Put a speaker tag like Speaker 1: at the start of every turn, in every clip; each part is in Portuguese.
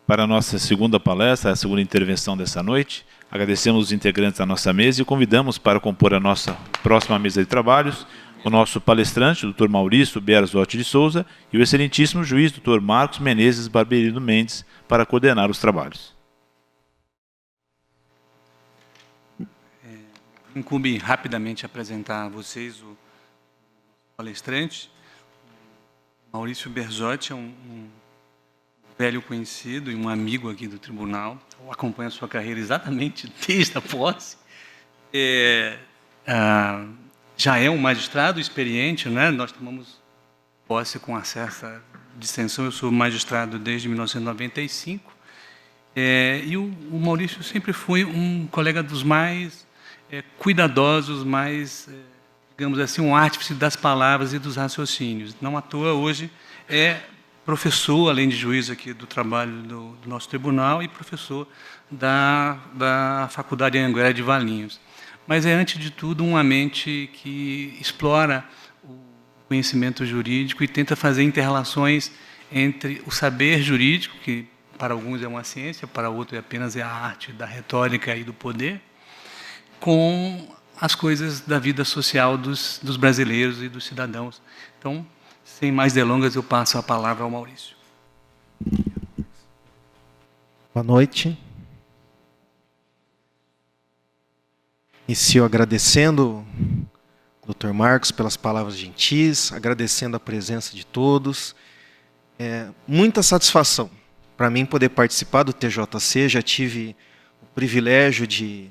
Speaker 1: para a nossa segunda palestra, a segunda intervenção dessa noite. Agradecemos os integrantes da nossa mesa e convidamos para compor a nossa próxima mesa de trabalhos o nosso palestrante, o Dr. Maurício Berzotto de Souza, e o excelentíssimo juiz, Dr. Marcos Menezes Barberino Mendes, para coordenar os trabalhos.
Speaker 2: Incumbe rapidamente apresentar a vocês o palestrante. Maurício Berzotto é um velho conhecido e um amigo aqui do tribunal. Eu acompanho a sua carreira exatamente desde a posse. Já é um magistrado experiente, né? Nós tomamos posse com acesso à dissensão. Eu sou magistrado desde 1995. E o Maurício sempre foi um colega dos mais cuidadosos, mais, digamos assim, um artífice das palavras e dos raciocínios. Não à toa, hoje, é professor, além de juiz aqui do trabalho do nosso tribunal, e professor da Faculdade Anhanguera de Valinhos. Mas é, antes de tudo, uma mente que explora o conhecimento jurídico e tenta fazer interrelações entre o saber jurídico, que para alguns é uma ciência, para outros apenas a arte da retórica e do poder, com as coisas da vida social dos brasileiros e dos cidadãos. Então, sem mais delongas, eu passo a palavra ao Maurício.
Speaker 3: Boa noite. Inicio agradecendo ao Dr. Marcos pelas palavras gentis, agradecendo a presença de todos. Muita satisfação para mim poder participar do TJC. Já tive o privilégio de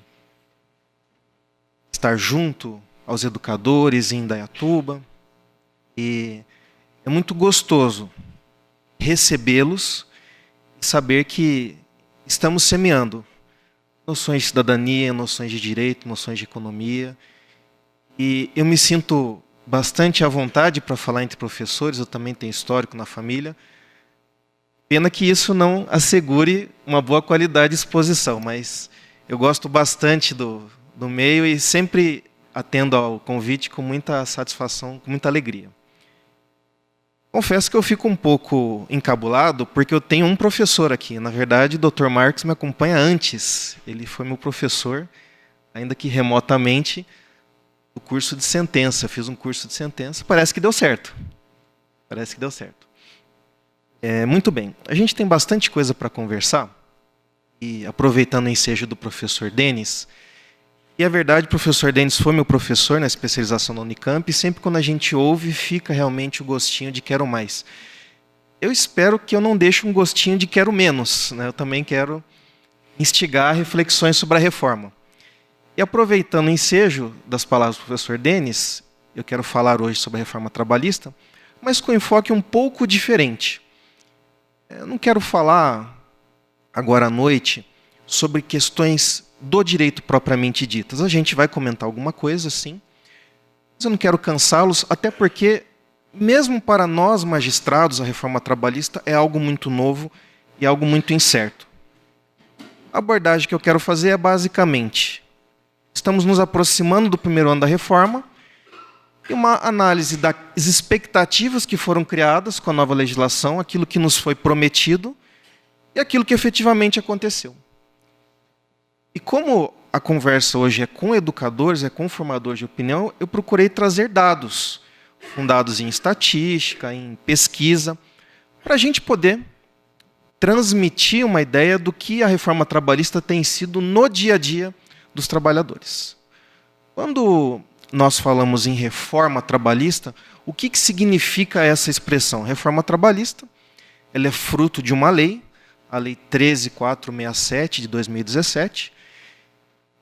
Speaker 3: estar junto aos educadores em Indaiatuba, e é muito gostoso recebê-los e saber que estamos semeando noções de cidadania, noções de direito, noções de economia, e eu me sinto bastante à vontade para falar entre professores. Eu também tenho histórico na família. Pena que isso não assegure uma boa qualidade de exposição, mas eu gosto bastante do meio e sempre atendo ao convite com muita satisfação, com muita alegria. Confesso que eu fico um pouco encabulado, porque eu tenho um professor aqui. Na verdade, o Dr. Marcos me acompanha antes. Ele foi meu professor, ainda que remotamente, do curso de sentença. Eu fiz um curso de sentença. Parece que deu certo. Parece que deu certo. Muito bem. A gente tem bastante coisa para conversar. E aproveitando o ensejo do professor Denis, e a verdade, o professor Denis foi meu professor na especialização na Unicamp, e sempre quando a gente ouve, fica realmente o gostinho de quero mais. Eu espero que eu não deixe um gostinho de quero menos, né? Eu também quero instigar reflexões sobre a reforma. E aproveitando o ensejo das palavras do professor Denis, eu quero falar hoje sobre a reforma trabalhista, mas com um enfoque um pouco diferente. Eu não quero falar agora à noite sobre questões do direito propriamente ditas. A gente vai comentar alguma coisa, sim, mas eu não quero cansá-los, até porque, mesmo para nós magistrados, a reforma trabalhista é algo muito novo e algo muito incerto. A abordagem que eu quero fazer é basicamente: estamos nos aproximando do primeiro ano da reforma, e uma análise das expectativas que foram criadas com a nova legislação, aquilo que nos foi prometido e aquilo que efetivamente aconteceu. E como a conversa hoje é com educadores, é com formadores de opinião, eu procurei trazer dados, fundados em estatística, em pesquisa, para a gente poder transmitir uma ideia do que a reforma trabalhista tem sido no dia a dia dos trabalhadores. Quando nós falamos em reforma trabalhista, o que significa essa expressão? Reforma trabalhista, ela é fruto de uma lei, a Lei 13.467, de 2017,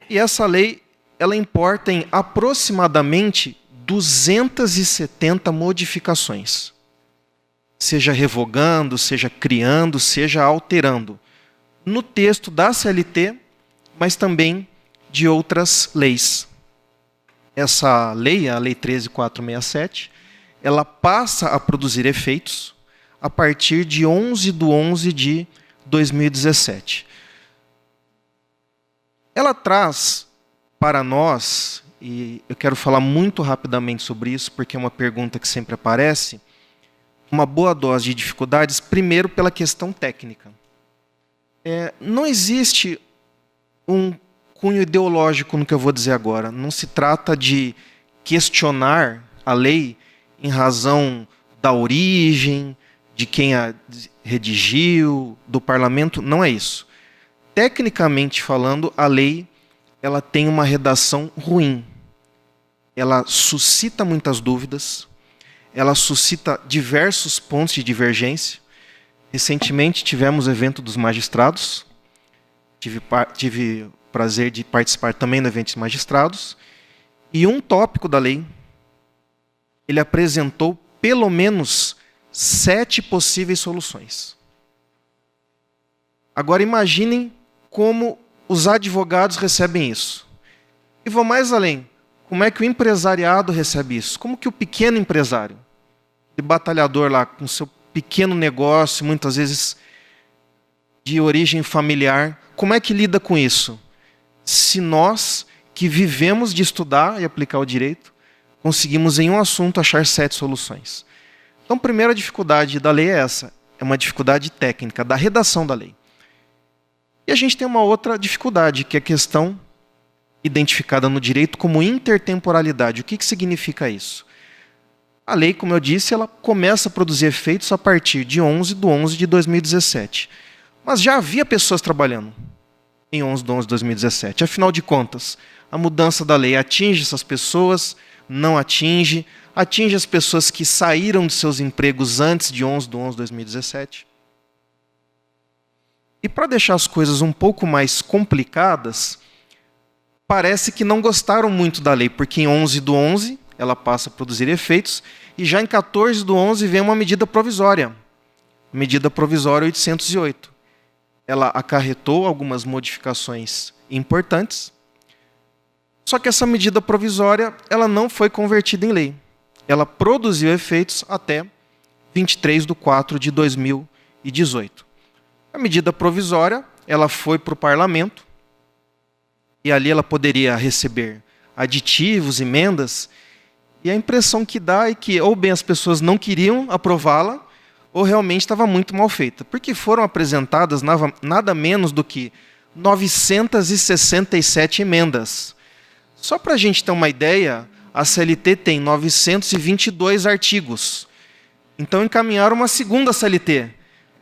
Speaker 3: e essa lei, ela importa em aproximadamente 270 modificações. Seja revogando, seja criando, seja alterando. No texto da CLT, mas também de outras leis. Essa lei, a Lei 13.467, ela passa a produzir efeitos a partir de 11/11 de 2017. Ela traz para nós, e eu quero falar muito rapidamente sobre isso, porque é uma pergunta que sempre aparece, uma boa dose de dificuldades, primeiro pela questão técnica. Não existe um cunho ideológico no que eu vou dizer agora. Não se trata de questionar a lei em razão da origem, de quem a redigiu, do parlamento. Não é isso. Tecnicamente falando, a lei ela tem uma redação ruim. Ela suscita muitas dúvidas, ela suscita diversos pontos de divergência. Recentemente tivemos o evento dos magistrados, tive o prazer de participar também do evento dos magistrados, e um tópico da lei, ele apresentou pelo menos 7 possíveis soluções. Agora imaginem como os advogados recebem isso. E vou mais além. Como é que o empresariado recebe isso? Como que o pequeno empresário, de batalhador lá, com seu pequeno negócio, muitas vezes de origem familiar, como é que lida com isso? Se nós, que vivemos de estudar e aplicar o direito, conseguimos em um assunto achar 7 soluções. Então, a primeira dificuldade da lei é essa. É uma dificuldade técnica, da redação da lei. E a gente tem uma outra dificuldade, que é a questão identificada no direito como intertemporalidade. O que significa isso? A lei, como eu disse, ela começa a produzir efeitos a partir de 11/11/2017. Mas já havia pessoas trabalhando em 11/11/2017. Afinal de contas, a mudança da lei atinge essas pessoas, não atinge, atinge as pessoas que saíram de seus empregos antes de 11/11/2017. E para deixar as coisas um pouco mais complicadas, parece que não gostaram muito da lei, porque em 11/11 ela passa a produzir efeitos, e já em 14/11 vem uma medida provisória, a medida provisória 808. Ela acarretou algumas modificações importantes, só que essa medida provisória ela não foi convertida em lei. Ela produziu efeitos até 23/4/2018. A medida provisória ela foi para o parlamento, e ali ela poderia receber aditivos, emendas, e a impressão que dá é que ou bem as pessoas não queriam aprová-la, ou realmente estava muito mal feita, porque foram apresentadas nada menos do que 967 emendas. Só para a gente ter uma ideia, a CLT tem 922 artigos. Então encaminharam uma segunda CLT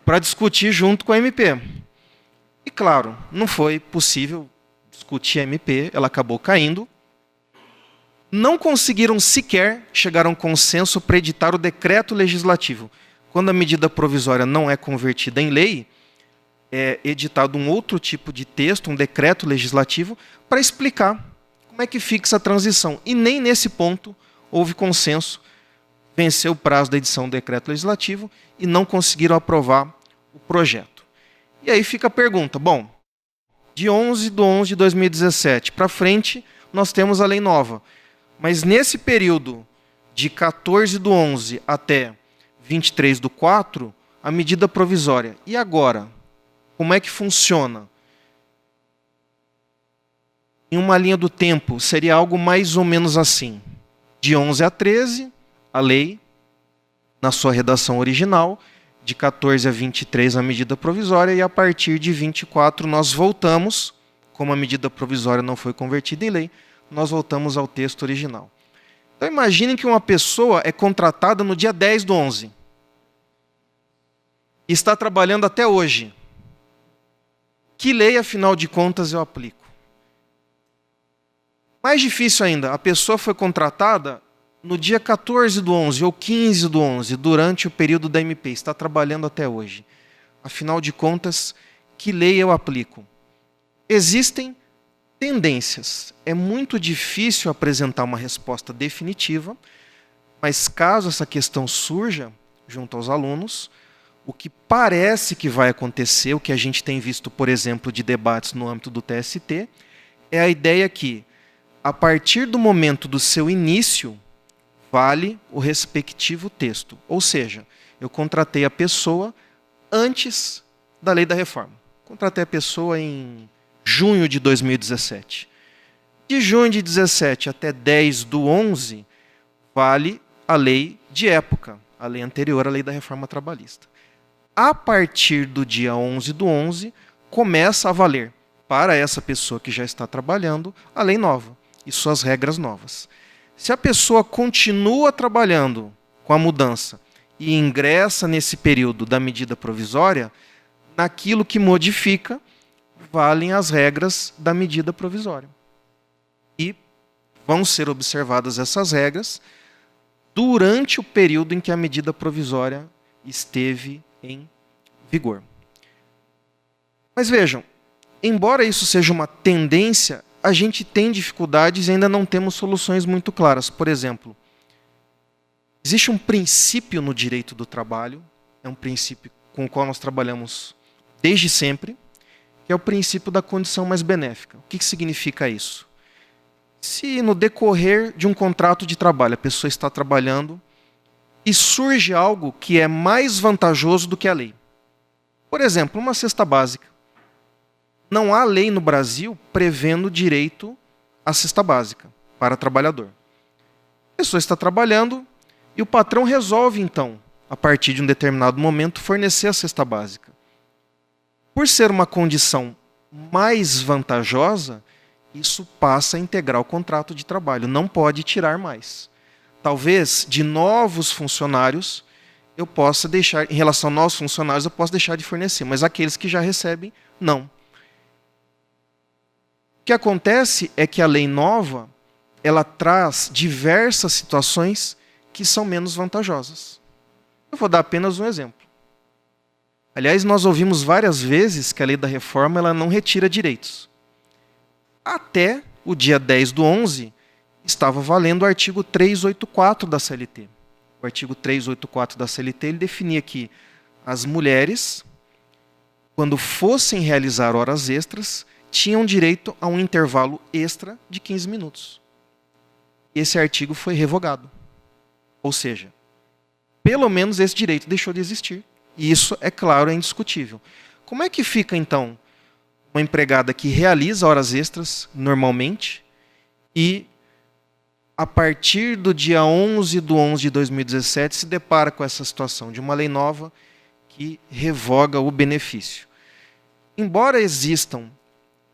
Speaker 3: para discutir junto com a MP. E claro, não foi possível discutir a MP, ela acabou caindo. Não conseguiram sequer chegar a um consenso para editar o decreto legislativo. Quando a medida provisória não é convertida em lei, é editado um outro tipo de texto, um decreto legislativo, para explicar como é que fixa a transição. E nem nesse ponto houve consenso. Venceu o prazo da edição do decreto legislativo e não conseguiram aprovar o projeto. E aí fica a pergunta, bom, de 11/11/2017 para frente, nós temos a lei nova. Mas nesse período de 14/11 até 23/4, a medida provisória. E agora? Como é que funciona? Em uma linha do tempo, seria algo mais ou menos assim. De 11 a 13, a lei, na sua redação original, de 14 a 23, a medida provisória, e a partir de 24, nós voltamos, como a medida provisória não foi convertida em lei, nós voltamos ao texto original. Então imaginem que uma pessoa é contratada no dia 10/11 e está trabalhando até hoje. Que lei, afinal de contas, eu aplico? Mais difícil ainda, a pessoa foi contratada no dia 14/11 ou 15/11, durante o período da MP, está trabalhando até hoje. Afinal de contas, que lei eu aplico? Existem tendências. É muito difícil apresentar uma resposta definitiva, mas caso essa questão surja junto aos alunos, o que parece que vai acontecer, o que a gente tem visto, por exemplo, de debates no âmbito do TST, é a ideia que, a partir do momento do seu início, vale o respectivo texto. Ou seja, eu contratei a pessoa antes da lei da reforma. Contratei a pessoa em junho de 2017. De junho de 2017 até 10/11, vale a lei de época, a lei anterior à lei da reforma trabalhista. A partir do dia 11/11, começa a valer para essa pessoa que já está trabalhando a lei nova e suas regras novas. Se a pessoa continua trabalhando com a mudança e ingressa nesse período da medida provisória, naquilo que modifica, valem as regras da medida provisória. E vão ser observadas essas regras durante o período em que a medida provisória esteve em vigor. Mas vejam, embora isso seja uma tendência, a gente tem dificuldades e ainda não temos soluções muito claras. Por exemplo, existe um princípio no direito do trabalho, é um princípio com o qual nós trabalhamos desde sempre, que é o princípio da condição mais benéfica. O que significa isso? Se no decorrer de um contrato de trabalho a pessoa está trabalhando e surge algo que é mais vantajoso do que a lei. Por exemplo, uma cesta básica. Não há lei no Brasil prevendo direito à cesta básica para trabalhador. A pessoa está trabalhando e o patrão resolve, então, a partir de um determinado momento, fornecer a cesta básica. Por ser uma condição mais vantajosa, isso passa a integrar o contrato de trabalho, não pode tirar mais. Talvez de novos funcionários eu possa deixar, em relação a novos funcionários, eu posso deixar de fornecer, mas aqueles que já recebem, não. O que acontece é que a lei nova, ela traz diversas situações que são menos vantajosas. Eu vou dar apenas um exemplo. Aliás, nós ouvimos várias vezes que a lei da reforma ela não retira direitos. Até o dia 10/11, estava valendo o artigo 384 da CLT. O artigo 384 da CLT ele definia que as mulheres, quando fossem realizar horas extras, tinham direito a um intervalo extra de 15 minutos. Esse artigo foi revogado. Ou seja, pelo menos esse direito deixou de existir. E isso, é claro, é indiscutível. Como é que fica, então, uma empregada que realiza horas extras normalmente e, a partir do dia 11/11/2017, se depara com essa situação de uma lei nova que revoga o benefício? Embora existam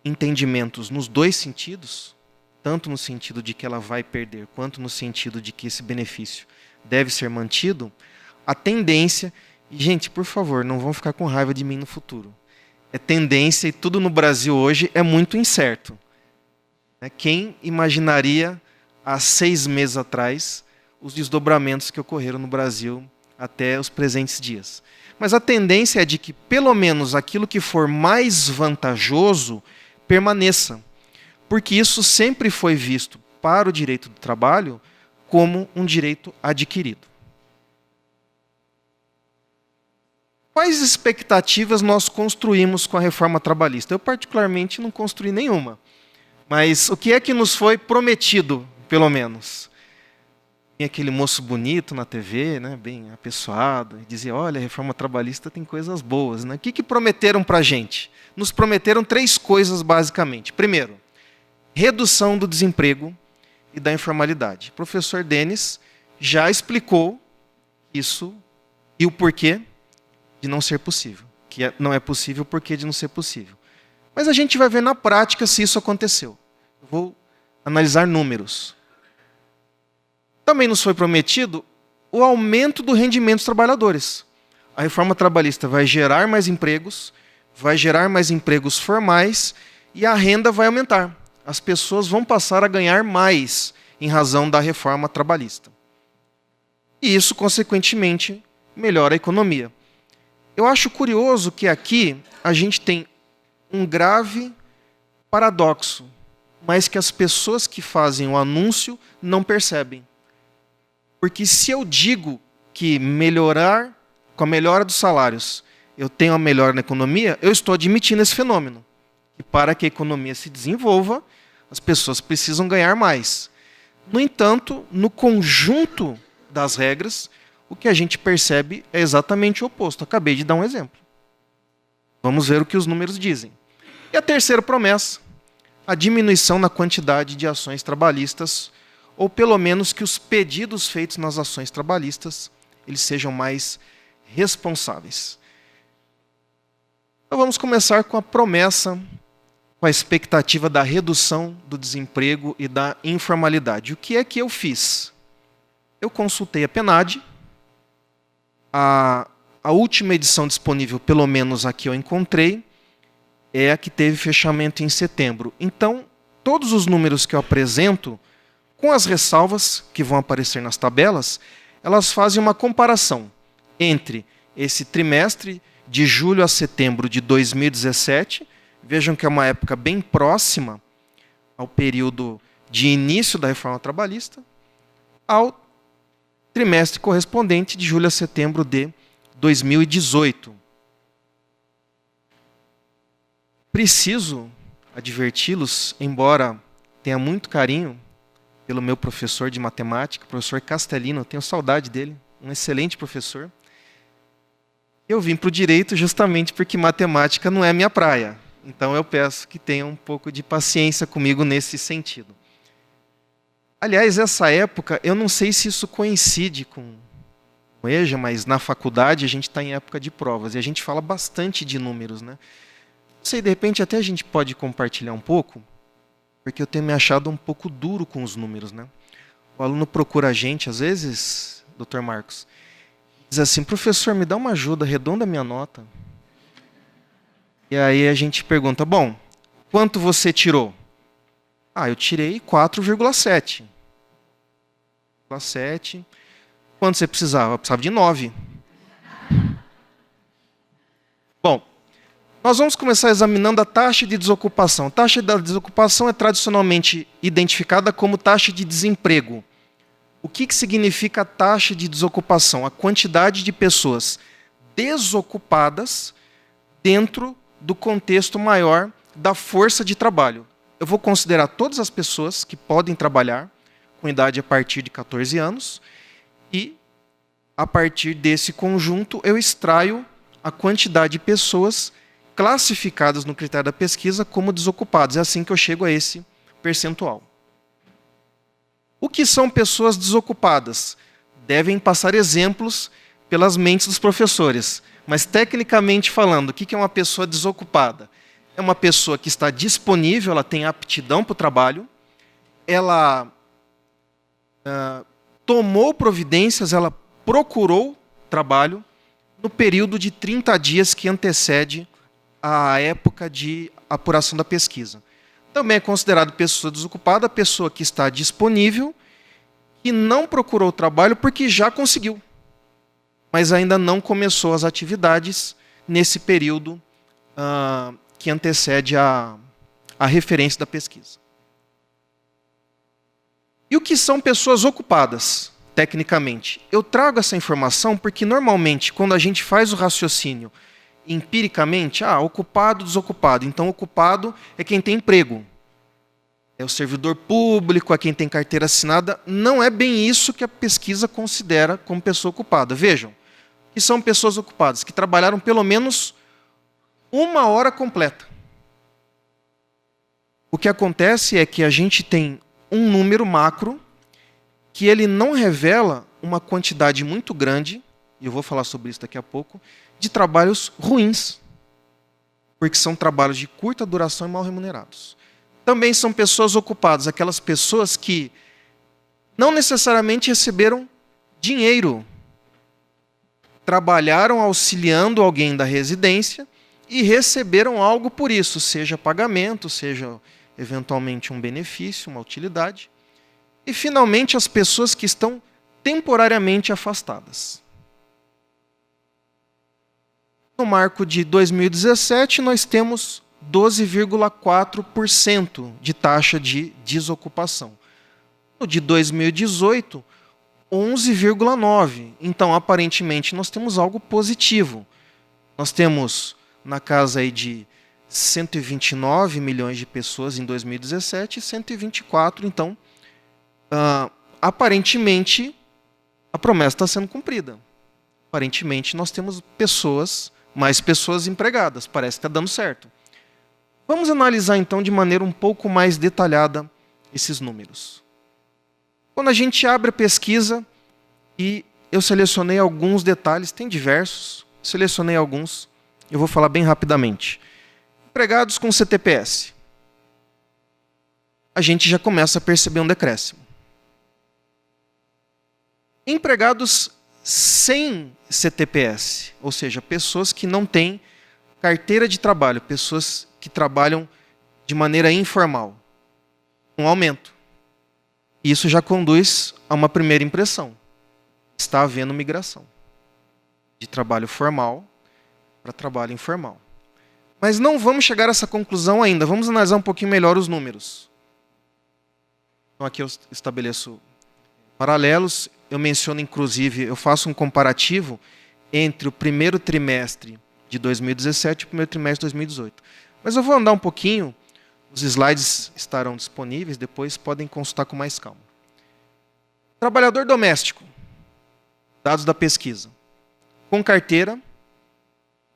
Speaker 3: entendimentos nos dois sentidos, tanto no sentido de que ela vai perder, quanto no sentido de que esse benefício deve ser mantido, a tendência... E, gente, por favor, não vão ficar com raiva de mim no futuro. É tendência e tudo no Brasil hoje é muito incerto. Quem imaginaria, há 6 meses atrás, os desdobramentos que ocorreram no Brasil até os presentes dias? Mas a tendência é de que, pelo menos, aquilo que for mais vantajoso permaneça. Porque isso sempre foi visto para o direito do trabalho como um direito adquirido. Quais expectativas nós construímos com a reforma trabalhista? Eu, particularmente, não construí nenhuma. Mas o que é que nos foi prometido, pelo menos? Tinha aquele moço bonito na TV, né, bem apessoado, e dizia, olha, a reforma trabalhista tem coisas boas. Né? O que prometeram para a gente? Nos prometeram 3 coisas, basicamente. Primeiro, redução do desemprego e da informalidade. O professor Denis já explicou isso e o porquê de não ser possível. Que não é possível, porquê de não ser possível. Mas a gente vai ver na prática se isso aconteceu. Eu vou analisar números. Também nos foi prometido o aumento do rendimento dos trabalhadores. A reforma trabalhista vai gerar mais empregos formais e a renda vai aumentar. As pessoas vão passar a ganhar mais em razão da reforma trabalhista. E isso, consequentemente, melhora a economia. Eu acho curioso que aqui a gente tem um grave paradoxo, mas que as pessoas que fazem o anúncio não percebem. Porque se eu digo que com a melhora dos salários, eu tenho a melhora na economia, eu estou admitindo esse fenômeno. E para que a economia se desenvolva, as pessoas precisam ganhar mais. No entanto, no conjunto das regras, o que a gente percebe é exatamente o oposto. Acabei de dar um exemplo. Vamos ver o que os números dizem. E a terceira promessa, a diminuição na quantidade de ações trabalhistas, ou pelo menos que os pedidos feitos nas ações trabalhistas eles sejam mais responsáveis. Então vamos começar com a promessa, com a expectativa da redução do desemprego e da informalidade. O que é que eu fiz? Eu consultei a PNAD, a última edição disponível, pelo menos a que eu encontrei, é a que teve fechamento em setembro. Então, todos os números que eu apresento, com as ressalvas que vão aparecer nas tabelas, elas fazem uma comparação entre esse trimestre de julho a setembro de 2017, vejam que é uma época bem próxima ao período de início da reforma trabalhista, ao trimestre correspondente de julho a setembro de 2018. Preciso adverti-los, embora tenha muito carinho pelo meu professor de matemática, professor Castelino, eu tenho saudade dele, um excelente professor. Eu vim para o direito justamente porque matemática não é minha praia. Então eu peço que tenham um pouco de paciência comigo nesse sentido. Aliás, essa época, eu não sei se isso coincide com o EJA, mas na faculdade a gente está em época de provas e a gente fala bastante de números, né? Não sei, de repente até a gente pode compartilhar um pouco, porque eu tenho me achado um pouco duro com os números, né? O aluno procura a gente, às vezes, Dr. Marcos, diz assim, professor, me dá uma ajuda, arredonda a minha nota. E aí a gente pergunta, bom, quanto você tirou? Eu tirei 4,7. 4,7. Quanto você precisava? Eu precisava de 9. Bom, nós vamos começar examinando a taxa de desocupação. A taxa da desocupação é tradicionalmente identificada como taxa de desemprego. O que significa a taxa de desocupação? A quantidade de pessoas desocupadas dentro do contexto maior da força de trabalho. Eu vou considerar todas as pessoas que podem trabalhar com idade a partir de 14 anos e, a partir desse conjunto, eu extraio a quantidade de pessoas classificadas no critério da pesquisa como desocupados. É assim que eu chego a esse percentual. O que são pessoas desocupadas? Devem passar exemplos pelas mentes dos professores. Mas, tecnicamente falando, o que é uma pessoa desocupada? É uma pessoa que está disponível, ela tem aptidão para o trabalho, ela tomou providências, ela procurou trabalho no período de 30 dias que antecede a época de apuração da pesquisa. Também é considerado pessoa desocupada a pessoa que está disponível e não procurou trabalho porque já conseguiu, mas ainda não começou as atividades nesse período que antecede a referência da pesquisa. E o que são pessoas ocupadas, tecnicamente? Eu trago essa informação porque, normalmente, quando a gente faz o raciocínio empiricamente, ocupado, desocupado. Então, ocupado é quem tem emprego. É o servidor público, é quem tem carteira assinada. Não é bem isso que a pesquisa considera como pessoa ocupada. Vejam, que são pessoas ocupadas, que trabalharam pelo menos 1 hora completa. O que acontece é que a gente tem um número macro que ele não revela uma quantidade muito grande, e eu vou falar sobre isso daqui a pouco, de trabalhos ruins, porque são trabalhos de curta duração e mal remunerados. Também são pessoas ocupadas, aquelas pessoas que não necessariamente receberam dinheiro, trabalharam auxiliando alguém da residência e receberam algo por isso, seja pagamento, seja eventualmente um benefício, uma utilidade. E, finalmente, as pessoas que estão temporariamente afastadas. No marco de 2017, nós temos 12,4% de taxa de desocupação. No de 2018, 11,9%. Então, aparentemente, nós temos algo positivo. Nós temos na casa aí de 129 milhões de pessoas em 2017 e 124, então, aparentemente, a promessa está sendo cumprida. Aparentemente, nós temos mais pessoas empregadas, parece que está dando certo. Vamos analisar, então, de maneira um pouco mais detalhada esses números. Quando a gente abre a pesquisa, e eu selecionei alguns detalhes, tem diversos, selecionei alguns eu vou falar bem rapidamente. Empregados com CTPS. A gente já começa a perceber um decréscimo. Empregados sem CTPS, ou seja, pessoas que não têm carteira de trabalho, pessoas que trabalham de maneira informal. Um aumento. Isso já conduz a uma primeira impressão. Está havendo migração de trabalho formal para trabalho informal. Mas não vamos chegar a essa conclusão ainda. Vamos analisar um pouquinho melhor os números. Então aqui eu estabeleço paralelos. Eu menciono, inclusive, eu faço um comparativo entre o primeiro trimestre de 2017 e o primeiro trimestre de 2018. Mas eu vou andar um pouquinho. Os slides estarão disponíveis, depois podem consultar com mais calma. Trabalhador doméstico. Dados da pesquisa. Com carteira,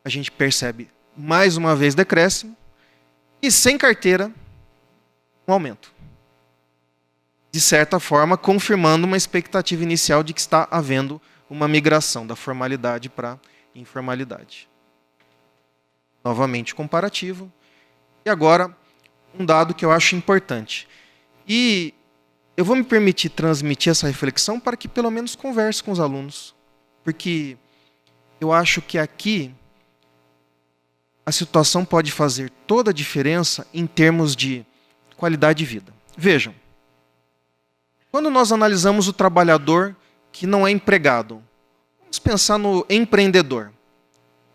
Speaker 3: a gente percebe mais uma vez decréscimo. E sem carteira, um aumento. De certa forma, confirmando uma expectativa inicial de que está havendo uma migração da formalidade para a informalidade. Novamente, comparativo. E agora, um dado que eu acho importante. E eu vou me permitir transmitir essa reflexão para que pelo menos converse com os alunos. Porque eu acho que aqui a situação pode fazer toda a diferença em termos de qualidade de vida. Vejam, quando nós analisamos o trabalhador que não é empregado, vamos pensar no empreendedor.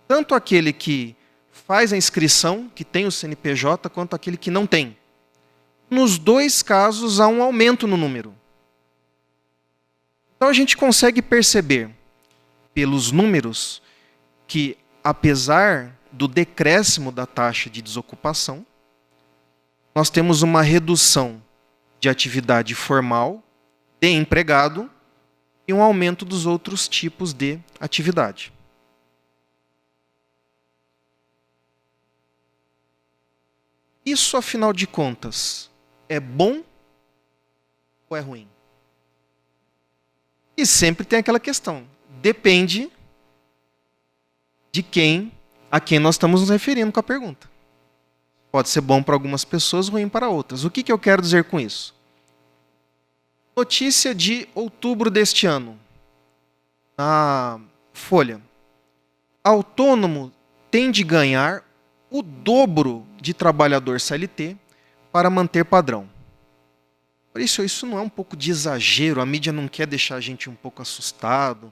Speaker 3: Tanto aquele que faz a inscrição, que tem o CNPJ, quanto aquele que não tem. Nos dois casos, há um aumento no número. Então, a gente consegue perceber, pelos números, que, apesar do decréscimo da taxa de desocupação, nós temos uma redução de atividade formal, de empregado, e um aumento dos outros tipos de atividade. Isso, afinal de contas, é bom ou é ruim? E sempre tem aquela questão. Depende de a quem nós estamos nos referindo com a pergunta. Pode ser bom para algumas pessoas, ruim para outras. O que eu quero dizer com isso? Notícia de outubro deste ano. Na Folha. Autônomo tem de ganhar o dobro de trabalhador CLT para manter padrão. Por isso não é um pouco de exagero? A mídia não quer deixar a gente um pouco assustado?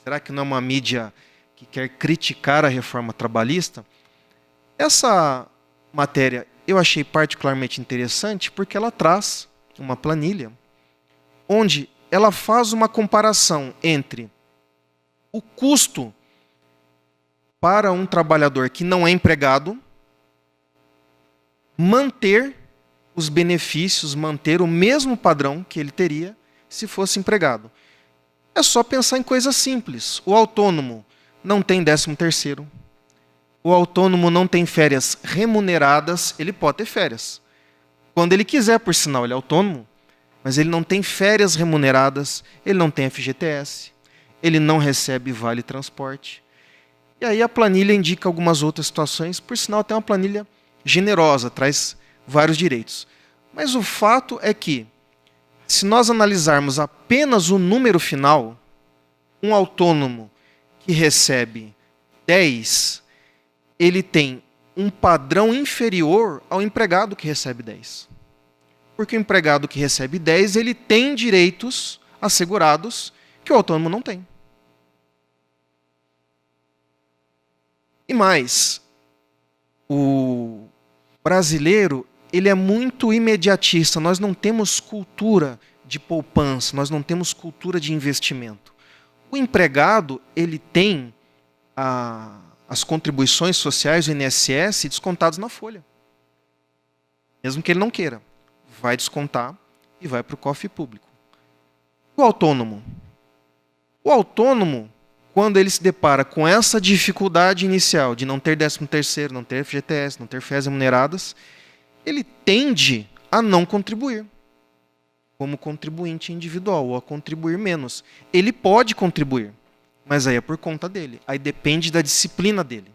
Speaker 3: Será que não é uma mídia que quer criticar a reforma trabalhista? Essa matéria eu achei particularmente interessante porque ela traz uma planilha onde ela faz uma comparação entre o custo para um trabalhador que não é empregado manter os benefícios, manter o mesmo padrão que ele teria se fosse empregado. É só pensar em coisas simples. O autônomo não tem 13º. O autônomo não tem férias remuneradas. Ele pode ter férias quando ele quiser, por sinal, ele é autônomo, mas ele não tem férias remuneradas, ele não tem FGTS, ele não recebe vale transporte. E aí a planilha indica algumas outras situações, por sinal tem uma planilha generosa, traz vários direitos. Mas o fato é que, se nós analisarmos apenas o número final, um autônomo que recebe 10, ele tem um padrão inferior ao empregado que recebe 10. Porque o empregado que recebe 10, ele tem direitos assegurados que o autônomo não tem. E mais, o brasileiro, ele é muito imediatista. Nós não temos cultura de poupança, nós não temos cultura de investimento. O empregado, ele tem as contribuições sociais do INSS descontadas na folha. Mesmo que ele não queira. Vai descontar e vai para o cofre público. O autônomo. O autônomo, quando ele se depara com essa dificuldade inicial de não ter 13º, não ter FGTS, não ter férias remuneradas, ele tende a não contribuir como contribuinte individual, ou a contribuir menos. Ele pode contribuir, mas aí é por conta dele. Aí depende da disciplina dele.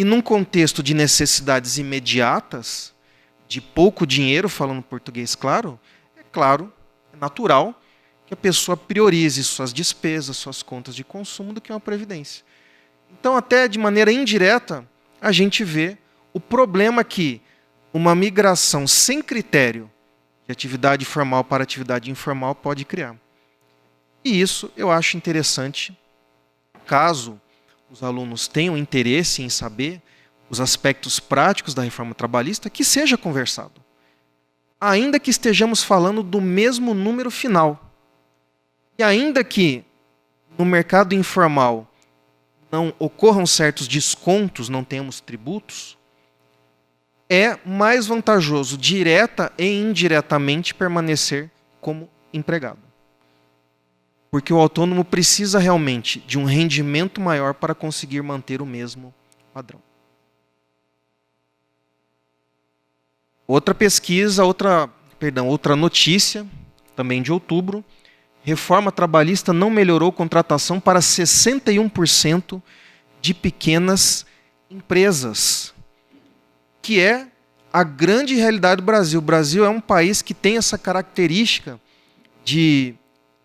Speaker 3: E num contexto de necessidades imediatas, de pouco dinheiro, falando português claro, é natural que a pessoa priorize suas despesas, suas contas de consumo do que uma previdência. Então, até de maneira indireta, a gente vê o problema que uma migração sem critério de atividade formal para atividade informal pode criar. E isso eu acho interessante, caso os alunos tenham interesse em saber os aspectos práticos da reforma trabalhista, que seja conversado. Ainda que estejamos falando do mesmo número final. E ainda que no mercado informal não ocorram certos descontos, não tenhamos tributos, é mais vantajoso, direta e indiretamente, permanecer como empregado. Porque o autônomo precisa realmente de um rendimento maior para conseguir manter o mesmo padrão. Outra pesquisa, outra notícia, também de outubro, reforma trabalhista não melhorou contratação para 61% de pequenas empresas, que é a grande realidade do Brasil. O Brasil é um país que tem essa característica de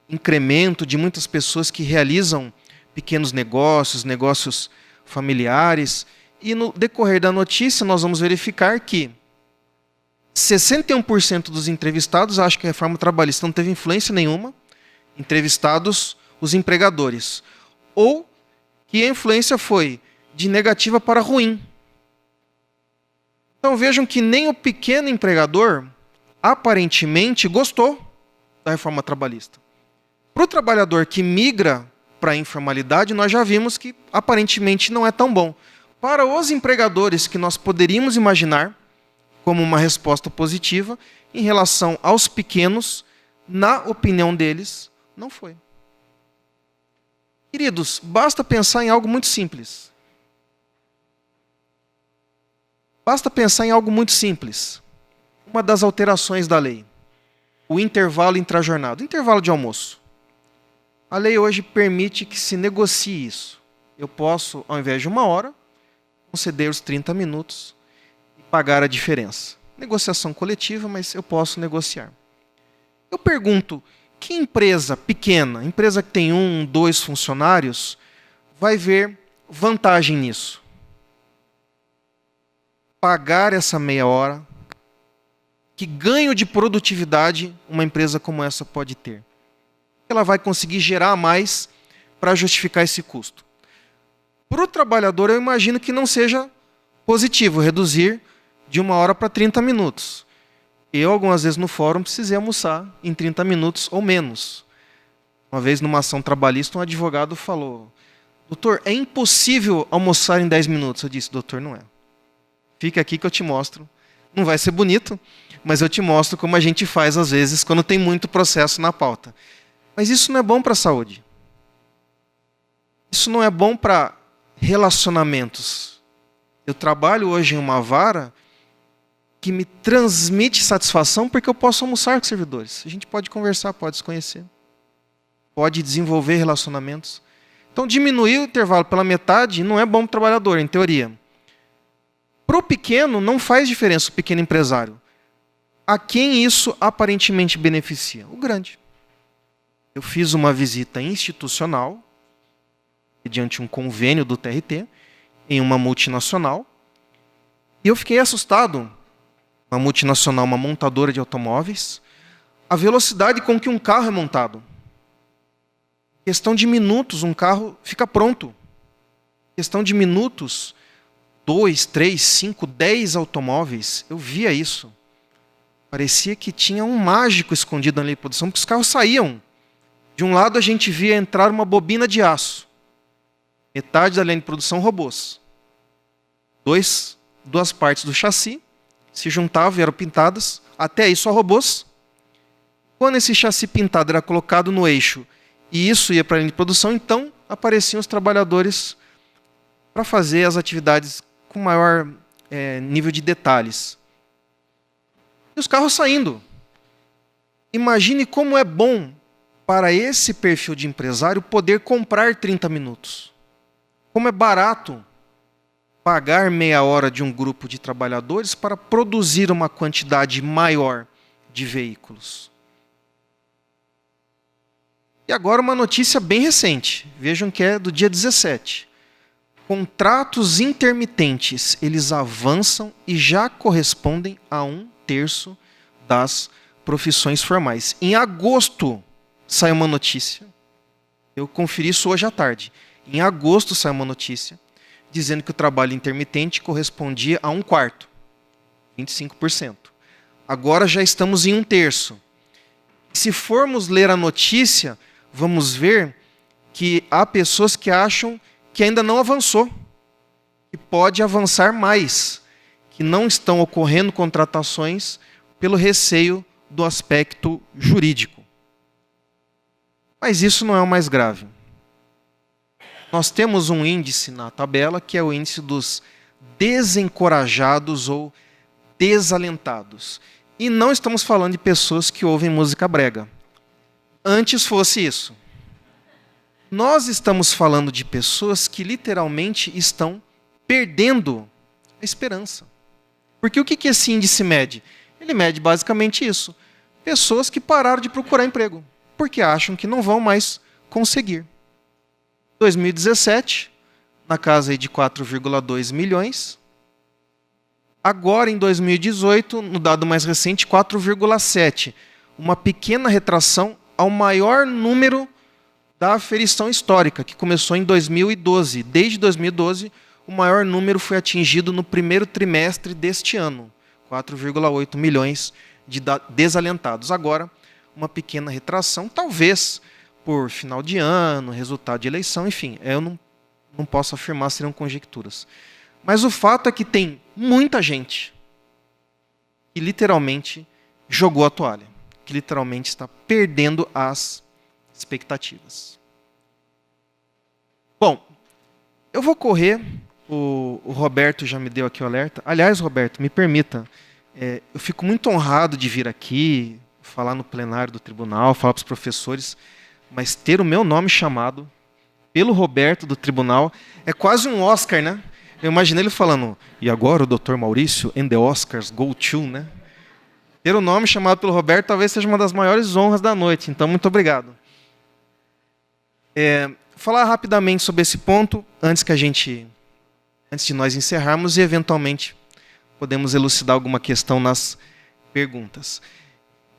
Speaker 3: incremento de muitas pessoas que realizam pequenos negócios, negócios familiares. E no decorrer da notícia nós vamos verificar que 61% dos entrevistados acham que a reforma trabalhista não teve influência nenhuma, entrevistados os empregadores, ou que a influência foi de negativa para ruim. Então vejam que nem o pequeno empregador aparentemente gostou da reforma trabalhista. Para o trabalhador que migra para a informalidade, nós já vimos que aparentemente não é tão bom. Para os empregadores, que nós poderíamos imaginar como uma resposta positiva, em relação aos pequenos, na opinião deles, não foi. Queridos, basta pensar em algo muito simples. Basta pensar em algo muito simples. Uma das alterações da lei. O intervalo intrajornada, o intervalo de almoço. A lei hoje permite que se negocie isso. Eu posso, ao invés de 1 hora, conceder os 30 minutos e pagar a diferença. Negociação coletiva, mas eu posso negociar. Eu pergunto, que empresa pequena, empresa que tem 1, 2 funcionários, vai ver vantagem nisso? Pagar essa meia hora, que ganho de produtividade uma empresa como essa pode ter? Ela vai conseguir gerar mais para justificar esse custo. Para o trabalhador, eu imagino que não seja positivo reduzir de 1 hora para 30 minutos. Eu, algumas vezes no fórum, precisei almoçar em 30 minutos ou menos. Uma vez, numa ação trabalhista, um advogado falou: doutor, é impossível almoçar em 10 minutos. Eu disse: doutor, não é. Fica aqui que eu te mostro. Não vai ser bonito, mas eu te mostro como a gente faz, às vezes, quando tem muito processo na pauta. Mas isso não é bom para a saúde. Isso não é bom para relacionamentos. Eu trabalho hoje em uma vara que me transmite satisfação porque eu posso almoçar com servidores. A gente pode conversar, pode se conhecer. Pode desenvolver relacionamentos. Então, diminuir o intervalo pela metade não é bom para o trabalhador, em teoria. Para o pequeno, não faz diferença, o pequeno empresário. A quem isso aparentemente beneficia? O grande. Eu fiz uma visita institucional, mediante um convênio do TRT, em uma multinacional, e eu fiquei assustado. Uma multinacional, uma montadora de automóveis, a velocidade com que um carro é montado. Em questão de minutos, um carro fica pronto. Em questão de minutos, 2, 3, 5, 10 automóveis. Eu via isso. Parecia que tinha um mágico escondido na linha de produção, porque os carros saíam. De um lado a gente via entrar uma bobina de aço. Metade da linha de produção, robôs. Duas partes do chassi se juntavam e eram pintadas. Até aí só robôs. Quando esse chassi pintado era colocado no eixo e isso ia para a linha de produção, então apareciam os trabalhadores para fazer as atividades com maior nível de detalhes. E os carros saindo. Imagine como é bom para esse perfil de empresário poder comprar 30 minutos. Como é barato pagar meia hora de um grupo de trabalhadores para produzir uma quantidade maior de veículos. E agora uma notícia bem recente. Vejam que é do dia 17. Contratos intermitentes, eles avançam e já correspondem a 1/3 das profissões formais. Em agosto saiu uma notícia, eu conferi isso hoje à tarde. Em agosto saiu uma notícia dizendo que o trabalho intermitente correspondia a 1/4, 25%. Agora já estamos em 1/3. Se formos ler a notícia, vamos ver que há pessoas que acham que ainda não avançou, que pode avançar mais, que não estão ocorrendo contratações pelo receio do aspecto jurídico. Mas isso não é o mais grave. Nós temos um índice na tabela que é o índice dos desencorajados ou desalentados. E não estamos falando de pessoas que ouvem música brega. Antes fosse isso. Nós estamos falando de pessoas que literalmente estão perdendo a esperança. Porque o que esse índice mede? Ele mede basicamente isso. Pessoas que pararam de procurar emprego, porque acham que não vão mais conseguir. 2017, na casa aí de 4,2 milhões. Agora, em 2018, no dado mais recente, 4,7. Uma pequena retração ao maior número da aferição histórica, que começou em 2012. Desde 2012, o maior número foi atingido no primeiro trimestre deste ano, 4,8 milhões de desalentados. Agora, uma pequena retração, talvez por final de ano, resultado de eleição, enfim, eu não posso afirmar, serão conjecturas. Mas o fato é que tem muita gente que literalmente jogou a toalha, que literalmente está perdendo as expectativas. Bom, eu vou correr, o Roberto já me deu aqui o alerta. Aliás, Roberto, me permita, eu fico muito honrado de vir aqui, falar no plenário do tribunal, falar para os professores, mas ter o meu nome chamado pelo Roberto do tribunal é quase um Oscar, né? Eu imaginei ele falando, e agora o Dr. Maurício, and the Oscars go to, né? Ter o nome chamado pelo Roberto talvez seja uma das maiores honras da noite, então muito obrigado. Falar rapidamente sobre esse ponto, antes de nós encerrarmos, e eventualmente podemos elucidar alguma questão nas perguntas.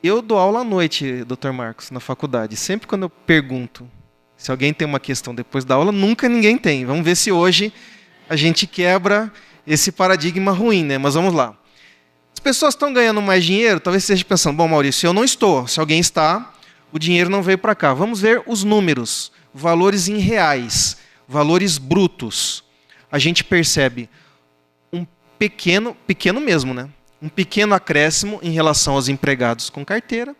Speaker 3: Eu dou aula à noite, Dr. Marcos, na faculdade. Sempre quando eu pergunto se alguém tem uma questão depois da aula, nunca ninguém tem. Vamos ver se hoje a gente quebra esse paradigma ruim, né? Mas vamos lá. As pessoas estão ganhando mais dinheiro? Talvez você esteja pensando, bom, Maurício, eu não estou. Se alguém está, o dinheiro não veio para cá. Vamos ver os números, valores em reais, valores brutos. A gente percebe um pequeno mesmo, né? Um pequeno acréscimo em relação aos empregados com carteira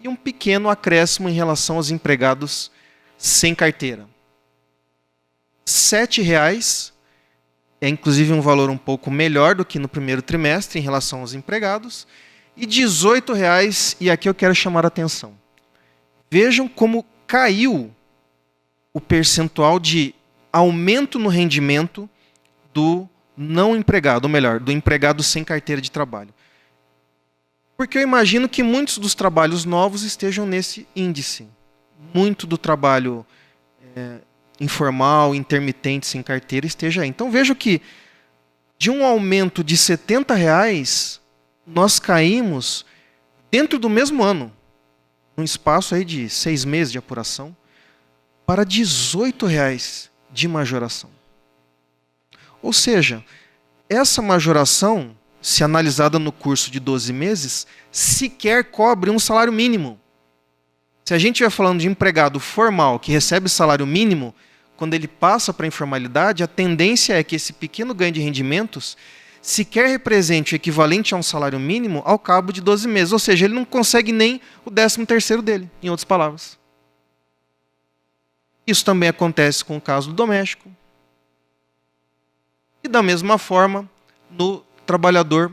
Speaker 3: e um pequeno acréscimo em relação aos empregados sem carteira. R$ 7,00 é inclusive um valor um pouco melhor do que no primeiro trimestre em relação aos empregados, e R$ 18,00, e aqui eu quero chamar a atenção. Vejam como caiu o percentual de aumento no rendimento do não empregado, ou melhor, do empregado sem carteira de trabalho. Porque eu imagino que muitos dos trabalhos novos estejam nesse índice. Muito do trabalho informal, intermitente, sem carteira, esteja aí. Então vejo que de um aumento de R$ 70,00, nós caímos dentro do mesmo ano, num espaço aí de 6 meses de apuração, para R$ 18,00 de majoração. Ou seja, essa majoração, se analisada no curso de 12 meses, sequer cobre um salário mínimo. Se a gente estiver falando de empregado formal que recebe salário mínimo, quando ele passa para a informalidade, a tendência é que esse pequeno ganho de rendimentos sequer represente o equivalente a um salário mínimo ao cabo de 12 meses. Ou seja, ele não consegue nem o 13º dele, em outras palavras. Isso também acontece com o caso do doméstico. E da mesma forma, no trabalhador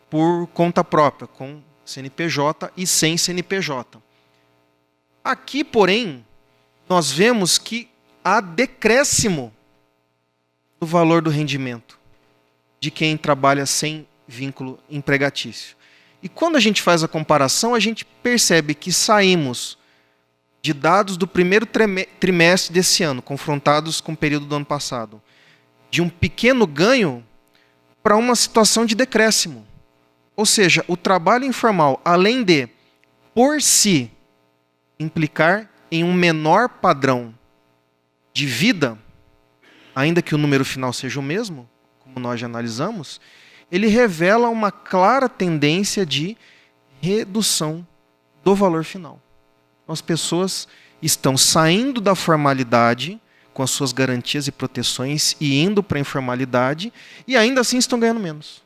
Speaker 3: por conta própria, com CNPJ e sem CNPJ. Aqui, porém, nós vemos que há decréscimo no valor do rendimento. de quem trabalha sem vínculo empregatício. E quando a gente faz a comparação, a gente percebe que saímos de dados do primeiro trimestre desse ano, confrontados com o período do ano passado, de um pequeno ganho para uma situação de decréscimo. Ou seja, o trabalho informal, além de, por si, implicar em um menor padrão de vida, ainda que o número final seja o mesmo, como nós já analisamos, ele revela uma clara tendência de redução do valor final. Então, as pessoas estão saindo da formalidade com as suas garantias e proteções e indo para a informalidade e ainda assim estão ganhando menos.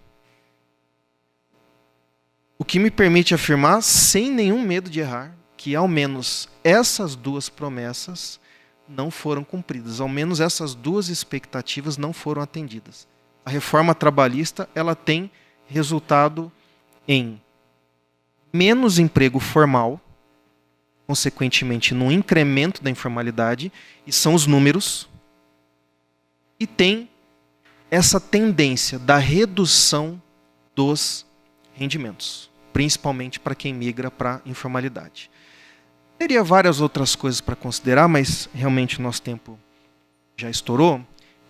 Speaker 3: O que me permite afirmar, sem nenhum medo de errar, que ao menos essas duas promessas não foram cumpridas, ao menos essas duas expectativas não foram atendidas. A reforma trabalhista, ela tem resultado em menos emprego formal, consequentemente no incremento da informalidade, e são os números, e tem essa tendência da redução dos rendimentos, principalmente para quem migra para a informalidade. Teria várias outras coisas para considerar, mas realmente o nosso tempo já estourou,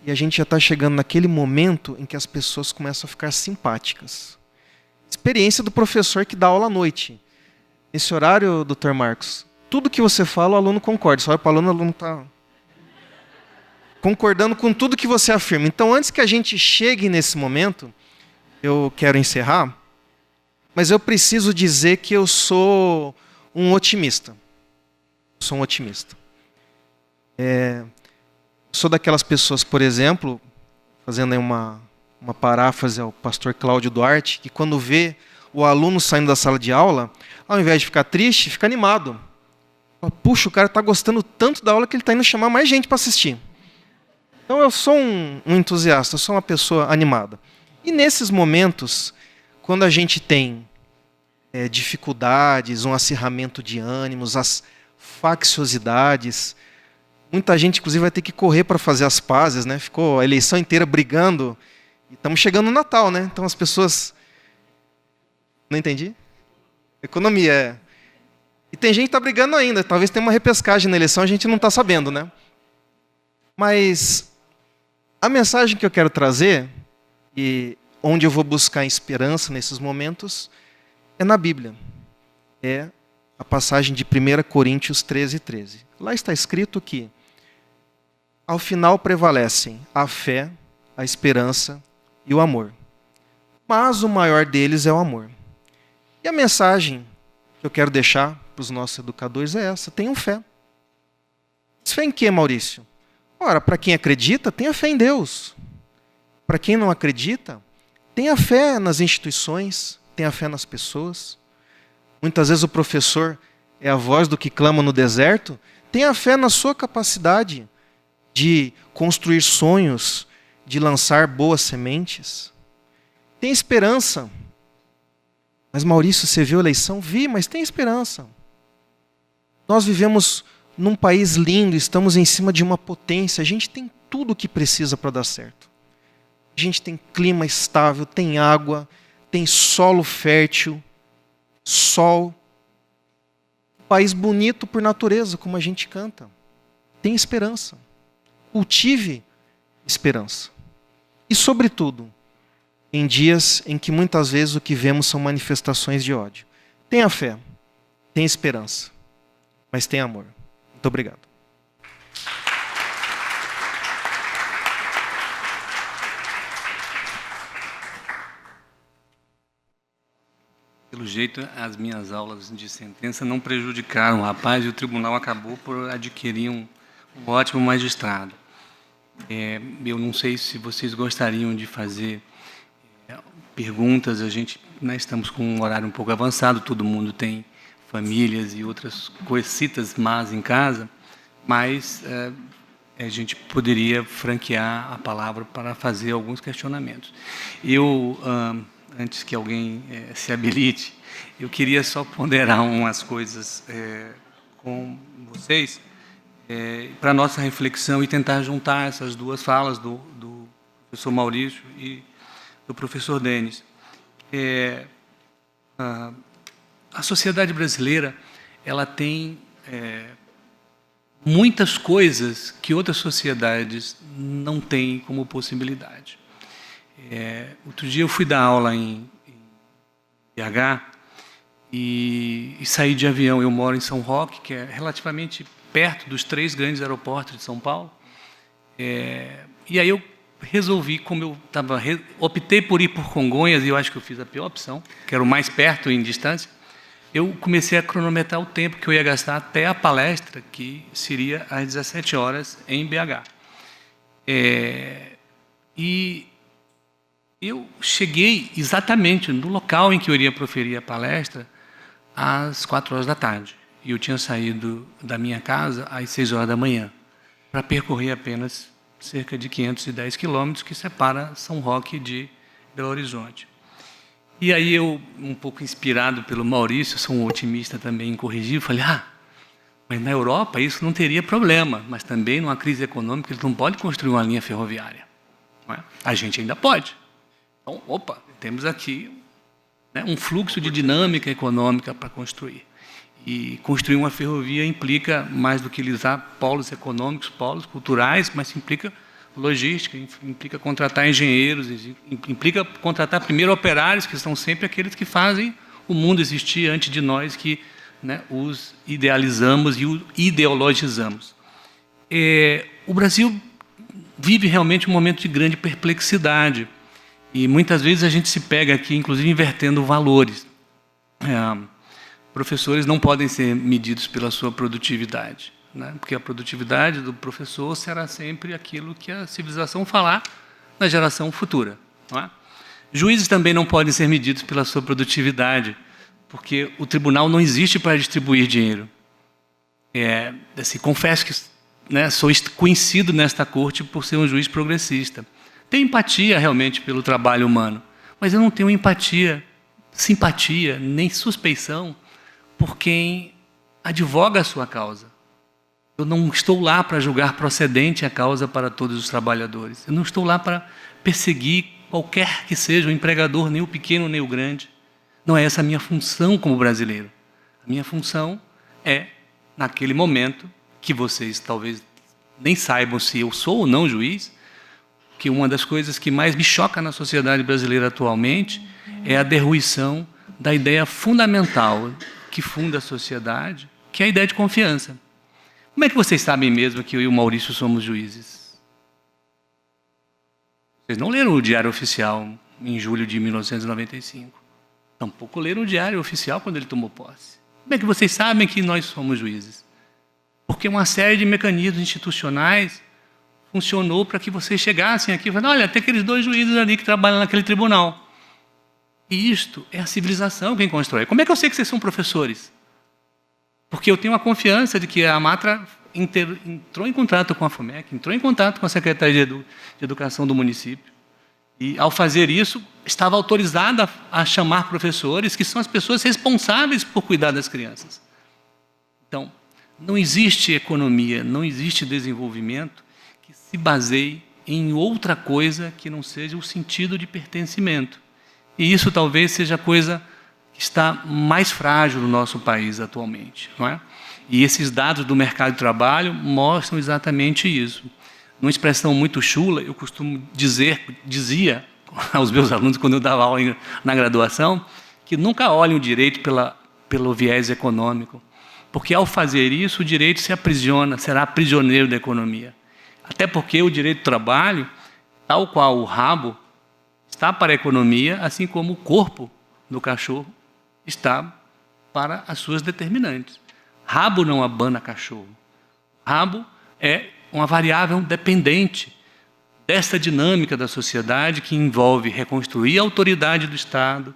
Speaker 3: e a gente já está chegando naquele momento em que as pessoas começam a ficar simpáticas. Experiência do professor que dá aula à noite. Nesse horário, Dr. Marcos, tudo que você fala, o aluno concorda. Você olha para o aluno está concordando com tudo que você afirma. Então, antes que a gente chegue nesse momento, eu quero encerrar, mas eu preciso dizer que eu sou um otimista. Sou um otimista. Sou daquelas pessoas, por exemplo, fazendo aí uma paráfrase ao pastor Cláudio Duarte, que quando vê o aluno saindo da sala de aula, ao invés de ficar triste, fica animado. Fala, puxa, o cara está gostando tanto da aula que ele está indo chamar mais gente para assistir. Então eu sou um entusiasta, eu sou uma pessoa animada. E nesses momentos, quando a gente tem dificuldades, um acirramento de ânimos, as facciosidades, muita gente, inclusive, vai ter que correr para fazer as pazes, né? Ficou a eleição inteira brigando. E estamos chegando no Natal, né? Então as pessoas... Não entendi? Economia, E tem gente que está brigando ainda. Talvez tenha uma repescagem na eleição, a gente não está sabendo, né? Mas a mensagem que eu quero trazer, e onde eu vou buscar esperança nesses momentos, é na Bíblia. É a passagem de 1 Coríntios 13:13. Lá está escrito que ao final prevalecem a fé, a esperança e o amor. Mas o maior deles é o amor. E a mensagem que eu quero deixar para os nossos educadores é essa: tenham fé. Fé em quê, Maurício? Ora, para quem acredita, tenha fé em Deus. Para quem não acredita, tenha fé nas instituições, tenha fé nas pessoas. Muitas vezes o professor é a voz do que clama no deserto. Tenha fé na sua capacidade de construir sonhos, de lançar boas sementes. Tenha esperança. Mas Maurício, você viu a eleição? Vi, mas tem esperança. Nós vivemos num país lindo, estamos em cima de uma potência, a gente tem tudo o que precisa para dar certo. A gente tem clima estável, tem água, tem solo fértil, sol. País bonito por natureza, como a gente canta. Tem esperança. Cultive esperança. E, sobretudo, em dias em que muitas vezes o que vemos são manifestações de ódio. Tenha fé, tenha esperança, mas tenha amor. Muito obrigado.
Speaker 2: Pelo jeito, as minhas aulas de sentença não prejudicaram o rapaz e o tribunal acabou por adquirir um ótimo magistrado. Eu não sei se vocês gostariam de fazer perguntas. A gente, estamos com um horário um pouco avançado, todo mundo tem famílias e outras coisitas más em casa, mas a gente poderia franquear a palavra para fazer alguns questionamentos. Antes que alguém se habilite, eu queria só ponderar umas coisas com vocês, para a nossa reflexão e tentar juntar essas duas falas do professor Maurício e do professor Denis. A sociedade brasileira ela tem muitas coisas que outras sociedades não têm como possibilidade. Outro dia eu fui dar aula em BH e saí de avião. Eu moro em São Roque, que é relativamente perto dos 3 grandes aeroportos de São Paulo. E aí eu resolvi, como eu optei por ir por Congonhas, e eu acho que eu fiz a pior opção, que era o mais perto em distância, eu comecei a cronometrar o tempo que eu ia gastar até a palestra, que seria às 17 horas em BH. E eu cheguei exatamente no local em que eu iria proferir a palestra às 4 horas da tarde. E eu tinha saído da minha casa às 6 horas da manhã, para percorrer apenas cerca de 510 quilômetros, que separa São Roque de Belo Horizonte. E aí eu, um pouco inspirado pelo Maurício, sou um otimista também em corrigir, falei, mas na Europa isso não teria problema, mas também numa crise econômica eles não podem construir uma linha ferroviária. Não é? A gente ainda pode. Então, temos aqui, né, um fluxo de dinâmica econômica para construir. E construir uma ferrovia implica mais do que lisar polos econômicos, polos culturais, mas implica logística, implica contratar engenheiros, implica contratar primeiro operários, que são sempre aqueles que fazem o mundo existir antes de nós, que, né, os idealizamos e os ideologizamos. O Brasil vive realmente um momento de grande perplexidade. E muitas vezes a gente se pega aqui, inclusive, invertendo valores. Professores não podem ser medidos pela sua produtividade, né? Porque a produtividade do professor será sempre aquilo que a civilização falar na geração futura. Não é? Juízes também não podem ser medidos pela sua produtividade, porque o tribunal não existe para distribuir dinheiro. Confesso que, né, sou conhecido nesta corte por ser um juiz progressista. Tenho empatia realmente pelo trabalho humano, mas eu não tenho empatia, simpatia, nem suspeição por quem advoga a sua causa. Eu não estou lá para julgar procedente a causa para todos os trabalhadores. Eu não estou lá para perseguir qualquer que seja o empregador, nem o pequeno, nem o grande. Não é essa a minha função como brasileiro. A minha função é, naquele momento, que vocês talvez nem saibam se eu sou ou não juiz, que uma das coisas que mais me choca na sociedade brasileira atualmente é a derruição da ideia fundamental que funda a sociedade, que é a ideia de confiança. Como é que vocês sabem mesmo que eu e o Maurício somos juízes? Vocês não leram o Diário Oficial em julho de 1995. Tampouco leram o Diário Oficial quando ele tomou posse. Como é que vocês sabem que nós somos juízes? Porque uma série de mecanismos institucionais funcionou para que vocês chegassem aqui e falassem, olha, tem aqueles 2 juízes ali que trabalham naquele tribunal. E isto é a civilização quem constrói. Como é que eu sei que vocês são professores? Porque eu tenho a confiança de que a Matra entrou em contato com a FUMEC, entrou em contato com a Secretaria de Educação do município. E, ao fazer isso, estava autorizada a chamar professores, que são as pessoas responsáveis por cuidar das crianças. Então, não existe economia, não existe desenvolvimento que se baseie em outra coisa que não seja o sentido de pertencimento. E isso talvez seja a coisa que está mais frágil no nosso país atualmente, não é? E esses dados do mercado de trabalho mostram exatamente isso. Numa expressão muito chula, eu costumo dizia aos meus alunos quando eu dava aula na graduação, que nunca olhem o direito pelo viés econômico, porque ao fazer isso o direito se aprisiona, será prisioneiro da economia. Até porque o direito do trabalho, tal qual o rabo, está para a economia, assim como o corpo do cachorro está para as suas determinantes. Rabo não abana cachorro. Rabo é uma variável dependente dessa dinâmica da sociedade que envolve reconstruir a autoridade do Estado,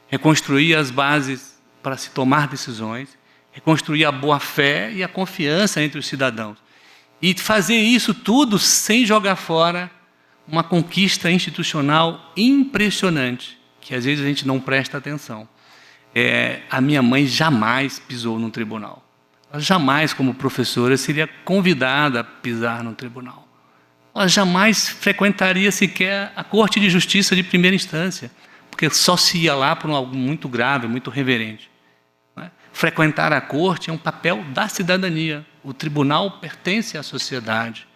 Speaker 2: reconstruir as bases para se tomar decisões, reconstruir a boa-fé e a confiança entre os cidadãos. E fazer isso tudo sem jogar fora uma conquista institucional impressionante, que às vezes a gente não presta atenção. A minha mãe jamais pisou num tribunal. Ela jamais, como professora, seria convidada a pisar num tribunal. ela jamais frequentaria sequer a Corte de Justiça de primeira instância, porque só se ia lá por algo muito grave, muito reverente. Frequentar a corte é um papel da cidadania. O tribunal pertence à sociedade.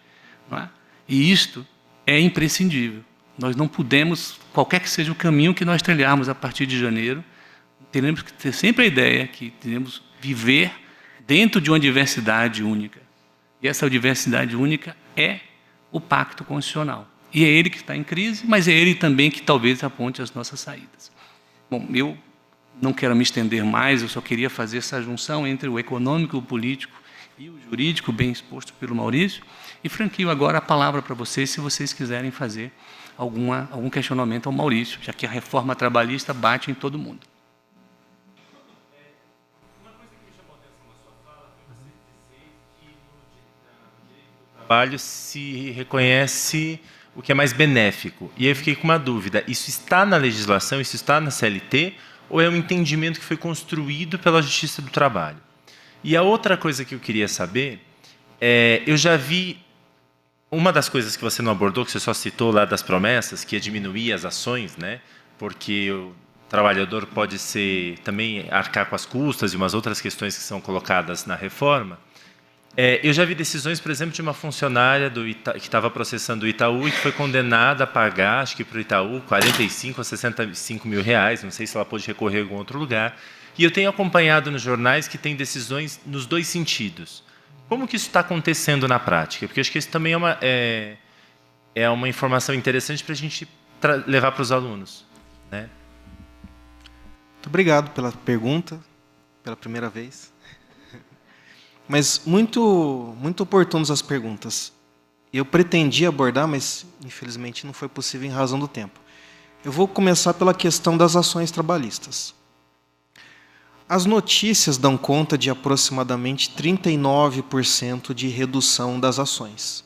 Speaker 2: E isto é imprescindível. Nós não podemos, qualquer que seja o caminho que nós trilharmos a partir de janeiro, teremos que ter sempre a ideia que teremos viver dentro de uma diversidade única. E essa diversidade única é o pacto constitucional. E é ele que está em crise, mas é ele também que talvez aponte as nossas saídas. Bom, eu não quero me estender mais, eu só queria fazer essa junção entre o econômico, o político e o jurídico, bem exposto pelo Maurício, e franquio agora a palavra para vocês, se vocês quiserem fazer algum questionamento ao Maurício, já que a reforma trabalhista bate em todo mundo.
Speaker 4: Uma coisa que me chamou a atenção na sua fala foi você dizer que no direito do trabalho se reconhece o que é mais benéfico. E aí eu fiquei com uma dúvida, isso está na legislação, isso está na CLT, ou é um entendimento que foi construído pela Justiça do Trabalho? E a outra coisa que eu queria saber, eu já vi, uma das coisas que você não abordou, que você só citou lá das promessas, que é diminuir as ações, né? Porque o trabalhador pode também arcar com as custas e umas outras questões que são colocadas na reforma. Eu já vi decisões, por exemplo, de uma funcionária que estava processando o Itaú e que foi condenada a pagar, acho que para o Itaú, 45 a 65 mil reais, não sei se ela pôde recorrer a algum outro lugar. E eu tenho acompanhado nos jornais que tem decisões nos dois sentidos. Como que isso está acontecendo na prática? Porque eu acho que isso também é uma informação interessante para a gente levar para os alunos, né?
Speaker 3: Muito obrigado pela pergunta, pela primeira vez. Mas muito oportunas as perguntas. Eu pretendia abordar, mas infelizmente não foi possível em razão do tempo. Eu vou começar pela questão das ações trabalhistas. As notícias dão conta de aproximadamente 39% de redução das ações.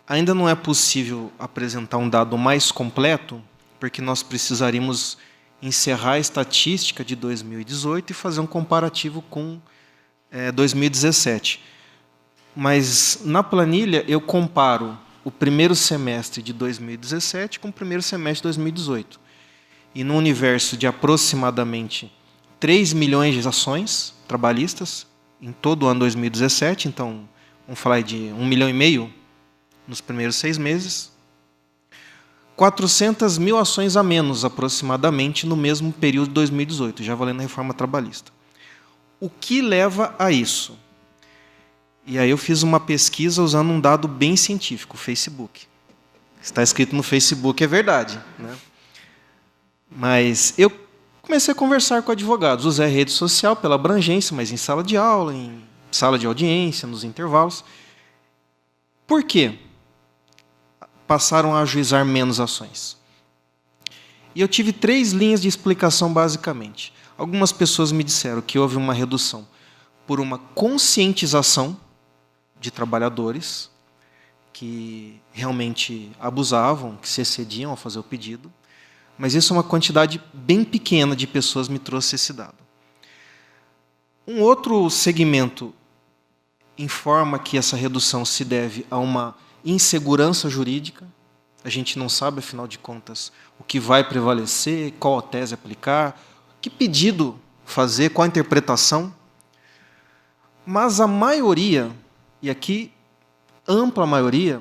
Speaker 3: Ainda não é possível apresentar um dado mais completo, porque nós precisaríamos encerrar a estatística de 2018 e fazer um comparativo com 2017. Mas, na planilha, eu comparo o primeiro semestre de 2017 com o primeiro semestre de 2018. E no universo de aproximadamente 3 milhões de ações trabalhistas em todo o ano 2017, então, vamos falar de 1,5 milhão nos primeiros 6 meses, 400 mil ações a menos, aproximadamente, no mesmo período de 2018, já valendo a reforma trabalhista. O que leva a isso? E aí eu fiz uma pesquisa usando um dado bem científico, o Facebook. Está escrito no Facebook, é verdade, né? Mas eu comecei a conversar com advogados, usei a rede social pela abrangência, mas em sala de aula, em sala de audiência, nos intervalos. Por quê? Passaram a ajuizar menos ações. E eu tive 3 linhas de explicação, basicamente. Algumas pessoas me disseram que houve uma redução por uma conscientização de trabalhadores que realmente abusavam, que se excediam ao fazer o pedido, mas isso é uma quantidade bem pequena de pessoas me trouxe esse dado. Um outro segmento informa que essa redução se deve a uma insegurança jurídica. A gente não sabe, afinal de contas, o que vai prevalecer, qual a tese aplicar, que pedido fazer, qual a interpretação. Mas a maioria, e aqui ampla maioria,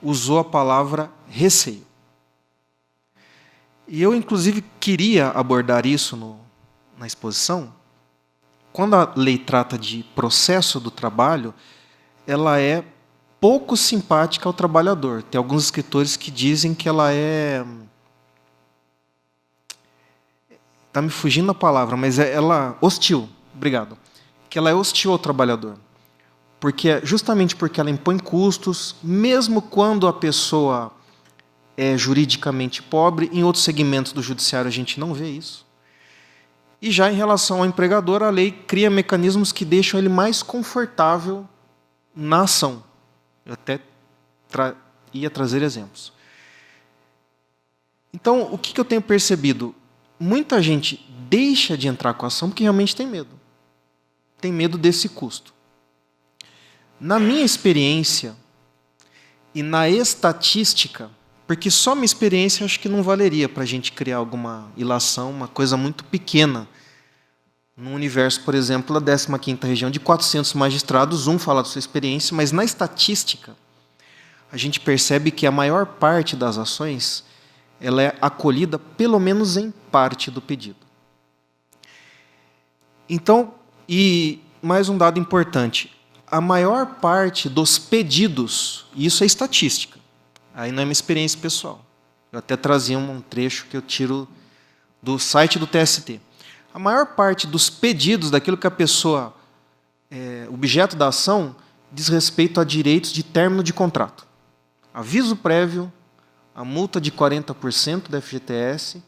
Speaker 3: usou a palavra receio. E eu, inclusive, queria abordar isso na exposição. Quando a lei trata de processo do trabalho, ela é pouco simpática ao trabalhador. Tem alguns escritores que dizem que ela é... Está me fugindo a palavra, mas ela hostil. Obrigado. Que ela é hostil ao trabalhador. Justamente porque ela impõe custos, mesmo quando a pessoa é juridicamente pobre. Em outros segmentos do judiciário a gente não vê isso. E já em relação ao empregador, a lei cria mecanismos que deixam ele mais confortável na ação. Eu até ia trazer exemplos. Então, o que eu tenho percebido? Muita gente deixa de entrar com a ação porque realmente tem medo. Tem medo desse custo. Na minha experiência, E na estatística, porque só minha experiência acho que não valeria para a gente criar alguma ilação, uma coisa muito pequena. No universo, por exemplo, da 15ª região, de 400 magistrados, um fala da sua experiência, mas na estatística, a gente percebe que a maior parte das ações ela é acolhida, pelo menos em parte do pedido. Então, e mais um dado importante, a maior parte dos pedidos, e isso é estatística, aí não é uma experiência pessoal. Eu até trazia um trecho que eu tiro do site do TST. A maior parte dos pedidos daquilo que a pessoa, objeto da ação, diz respeito a direitos de término de contrato. Aviso prévio, a multa de 40% da FGTS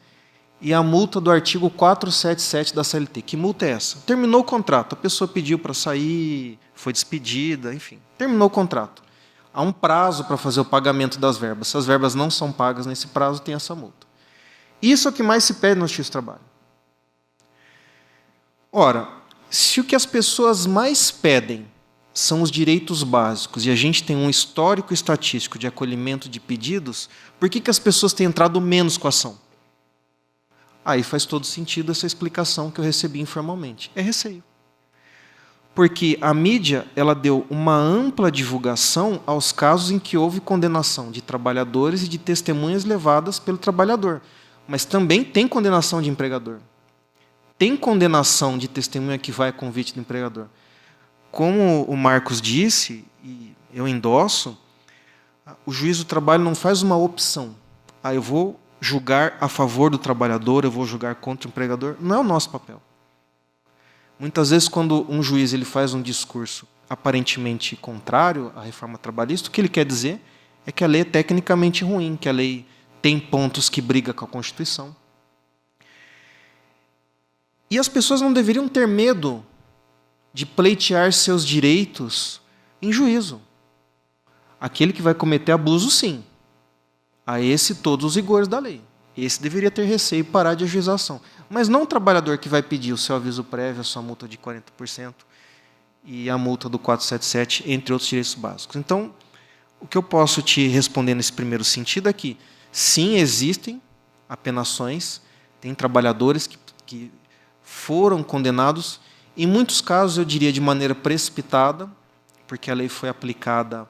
Speaker 3: e a multa do artigo 477 da CLT. Que multa é essa? Terminou o contrato, a pessoa pediu para sair, foi despedida, enfim. Terminou o contrato. Há um prazo para fazer o pagamento das verbas. Se as verbas não são pagas nesse prazo, tem essa multa. Isso é o que mais se pede no Justiça do Trabalho. Ora, se o que as pessoas mais pedem são os direitos básicos, e a gente tem um histórico estatístico de acolhimento de pedidos, por que as pessoas têm entrado menos com a ação? Aí faz todo sentido essa explicação que eu recebi informalmente. É receio. Porque a mídia ela deu uma ampla divulgação aos casos em que houve condenação de trabalhadores e de testemunhas levadas pelo trabalhador. Mas também tem condenação de empregador. Tem condenação de testemunha que vai a convite do empregador. Como o Marcos disse, e eu endosso, o juiz do trabalho não faz uma opção. Eu vou julgar a favor do trabalhador, eu vou julgar contra o empregador. Não é o nosso papel. Muitas vezes, quando um juiz ele faz um discurso aparentemente contrário à reforma trabalhista, o que ele quer dizer é que a lei é tecnicamente ruim, que a lei tem pontos que briga com a Constituição. E as pessoas não deveriam ter medo de pleitear seus direitos em juízo. Aquele que vai cometer abuso, sim. A esse todos os rigores da lei. Esse deveria ter receio e parar de ajuização. Mas não o trabalhador que vai pedir o seu aviso prévio, a sua multa de 40% e a multa do 477, entre outros direitos básicos. Então, o que eu posso te responder nesse primeiro sentido é que, sim, existem apenações, tem trabalhadores que foram condenados, em muitos casos, eu diria de maneira precipitada, porque a lei foi aplicada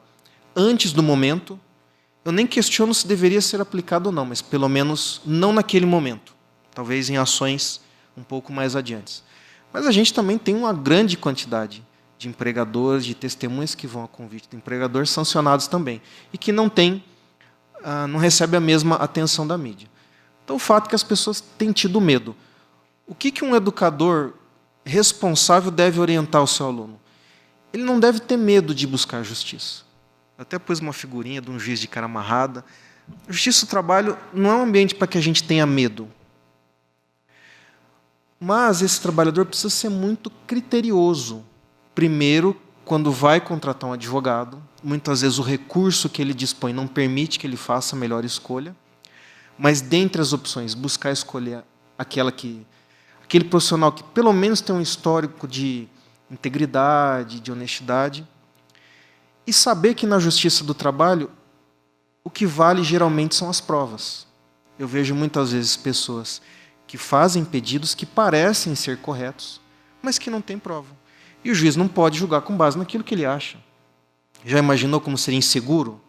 Speaker 3: antes do momento. Eu nem questiono se deveria ser aplicada ou não, mas pelo menos não naquele momento. Talvez em ações um pouco mais adiante. Mas a gente também tem uma grande quantidade de empregadores, de testemunhas que vão a convite do empregador, sancionados também, e que não recebem a mesma atenção da mídia. Então, o fato é que as pessoas têm tido medo. O que um educador responsável deve orientar o seu aluno? Ele não deve ter medo de buscar justiça. Eu até pus uma figurinha de um juiz de cara amarrada. A justiça do trabalho não é um ambiente para que a gente tenha medo. Mas esse trabalhador precisa ser muito criterioso. Primeiro, quando vai contratar um advogado, muitas vezes o recurso que ele dispõe não permite que ele faça a melhor escolha, mas dentre as opções, buscar escolher aquele profissional que pelo menos tem um histórico de integridade, de honestidade, e saber que na justiça do trabalho o que vale geralmente são as provas. Eu vejo muitas vezes pessoas que fazem pedidos que parecem ser corretos, mas que não têm prova. E o juiz não pode julgar com base naquilo que ele acha. Já imaginou como seria inseguro?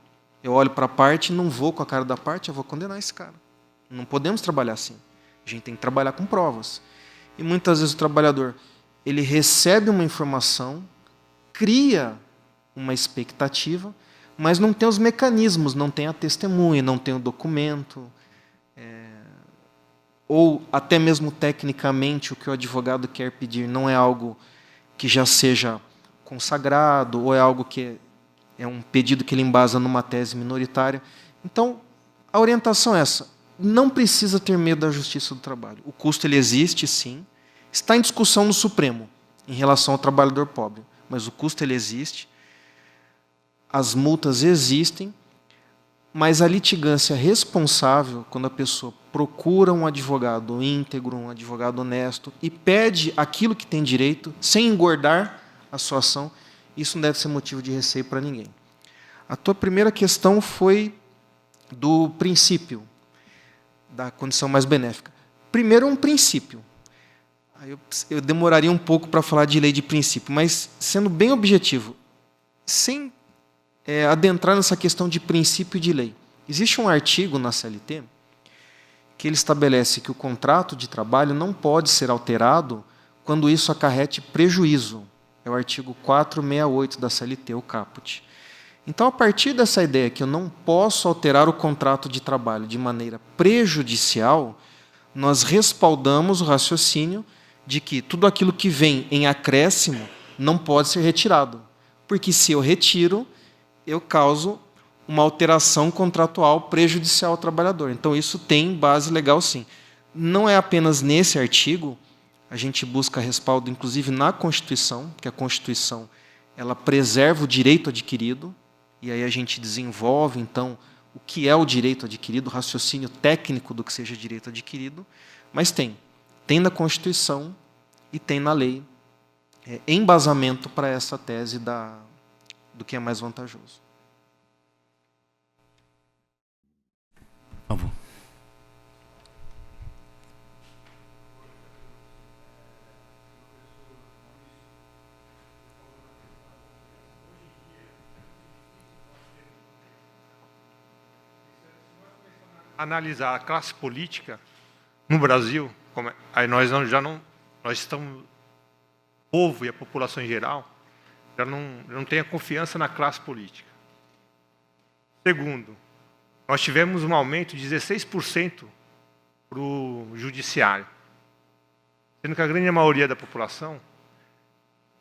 Speaker 3: Eu olho para a parte e não vou com a cara da parte, eu vou condenar esse cara. Não podemos trabalhar assim. A gente tem que trabalhar com provas. E muitas vezes o trabalhador ele recebe uma informação, cria uma expectativa, mas não tem os mecanismos, não tem a testemunha, não tem o documento, ou até mesmo tecnicamente o que o advogado quer pedir não é algo que já seja consagrado, ou é algo que é um pedido que ele embasa numa tese minoritária. Então, a orientação é essa. Não precisa ter medo da justiça do trabalho. O custo ele existe, sim. Está em discussão no Supremo, em relação ao trabalhador pobre. Mas o custo ele existe. As multas existem. Mas a litigância responsável, quando a pessoa procura um advogado íntegro, um advogado honesto, e pede aquilo que tem direito, sem engordar a sua ação, isso não deve ser motivo de receio para ninguém. A tua primeira questão foi do princípio, da condição mais benéfica. Primeiro, um princípio. Eu demoraria um pouco para falar de lei de princípio, mas sendo bem objetivo, sem adentrar nessa questão de princípio de lei. Existe um artigo na CLT que ele estabelece que o contrato de trabalho não pode ser alterado quando isso acarrete prejuízo. É o artigo 468 da CLT, o caput. Então, a partir dessa ideia que eu não posso alterar o contrato de trabalho de maneira prejudicial, nós respaldamos o raciocínio de que tudo aquilo que vem em acréscimo não pode ser retirado. Porque se eu retiro, eu causo uma alteração contratual prejudicial ao trabalhador. Então, isso tem base legal, sim. Não é apenas nesse artigo, a gente busca respaldo, inclusive, na Constituição, porque a Constituição ela preserva o direito adquirido, e aí a gente desenvolve, então, o que é o direito adquirido, o raciocínio técnico do que seja direito adquirido, mas tem na Constituição e tem na lei embasamento para essa tese do que é mais vantajoso.
Speaker 5: Por favor.
Speaker 6: Analisar a classe política no Brasil, aí nós estamos, o povo e a população em geral já não tem a confiança na classe política. Segundo, nós tivemos um aumento de 16% para o judiciário, sendo que a grande maioria da população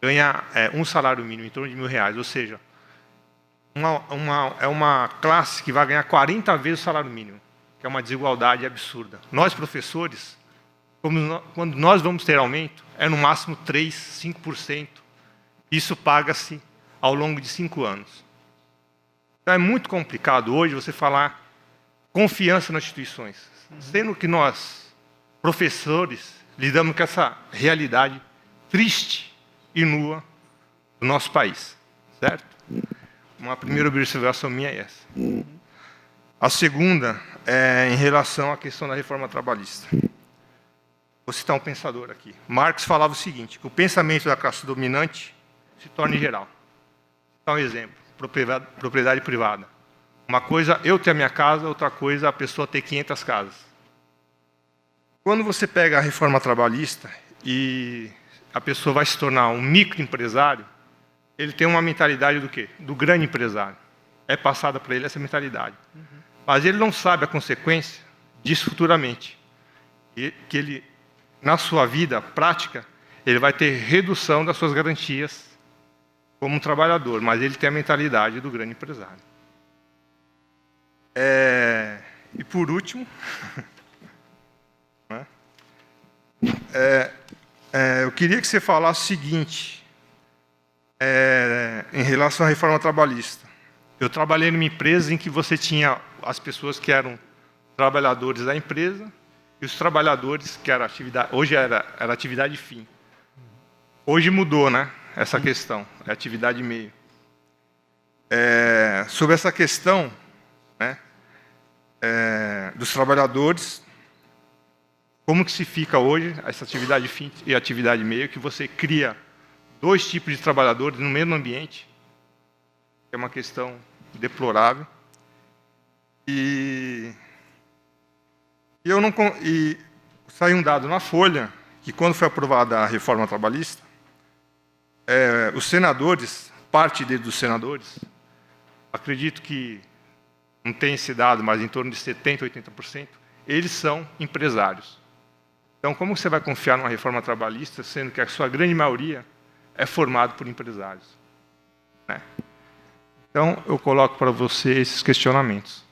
Speaker 6: ganha um salário mínimo, em torno de R$1.000, ou seja, é uma classe que vai ganhar 40 vezes o salário mínimo, que é uma desigualdade absurda. Nós, professores, quando nós vamos ter aumento, é no máximo 3%, 5%. Isso paga-se ao longo de 5 anos. Então, é muito complicado hoje você falar confiança nas instituições, sendo que nós, professores, lidamos com essa realidade triste e nua do nosso país. Certo? Uma primeira observação minha é essa. A segunda é em relação à questão da reforma trabalhista. Vou citar um pensador aqui. Marx falava o seguinte, que o pensamento da classe dominante se torna geral. Vou dar um exemplo, propriedade privada. Uma coisa, eu ter a minha casa, outra coisa, a pessoa ter 500 casas. Quando você pega a reforma trabalhista e a pessoa vai se tornar um microempresário, ele tem uma mentalidade do quê? Do grande empresário. É passada para ele essa mentalidade. Mas ele não sabe a consequência disso futuramente. E que ele, na sua vida prática, ele vai ter redução das suas garantias como um trabalhador, mas ele tem a mentalidade do grande empresário. E por último, eu queria que você falasse o seguinte, em relação à reforma trabalhista. Eu trabalhei numa empresa em que você tinha as pessoas que eram trabalhadores da empresa e os trabalhadores que era atividade, hoje era atividade fim. Hoje mudou, né? Essa questão, é atividade meio. Sobre essa questão, né, dos trabalhadores, como que se fica hoje essa atividade fim e atividade meio, que você cria 2 tipos de trabalhadores no mesmo ambiente, é uma questão deplorável. E saiu um dado na Folha, que quando foi aprovada a reforma trabalhista, os senadores, parte dos senadores, acredito que não tem esse dado, mas em torno de 70%, 80%, eles são empresários. Então, como você vai confiar numa reforma trabalhista, sendo que a sua grande maioria é formada por empresários? Né? Então, eu coloco para você esses questionamentos.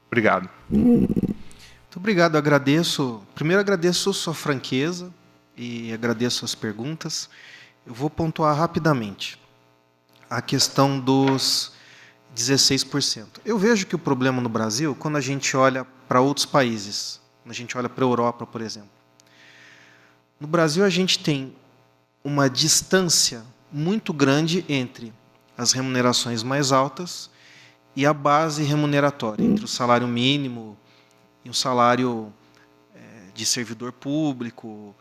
Speaker 6: Obrigado.
Speaker 3: Muito obrigado, Primeiro agradeço sua franqueza e agradeço as perguntas. Eu vou pontuar rapidamente a questão dos 16%. Eu vejo que o problema no Brasil, quando a gente olha para outros países, quando a gente olha para a Europa, por exemplo. No Brasil, a gente tem uma distância muito grande entre as remunerações mais altas e a base remuneratória, entre o salário mínimo e o salário de servidor público,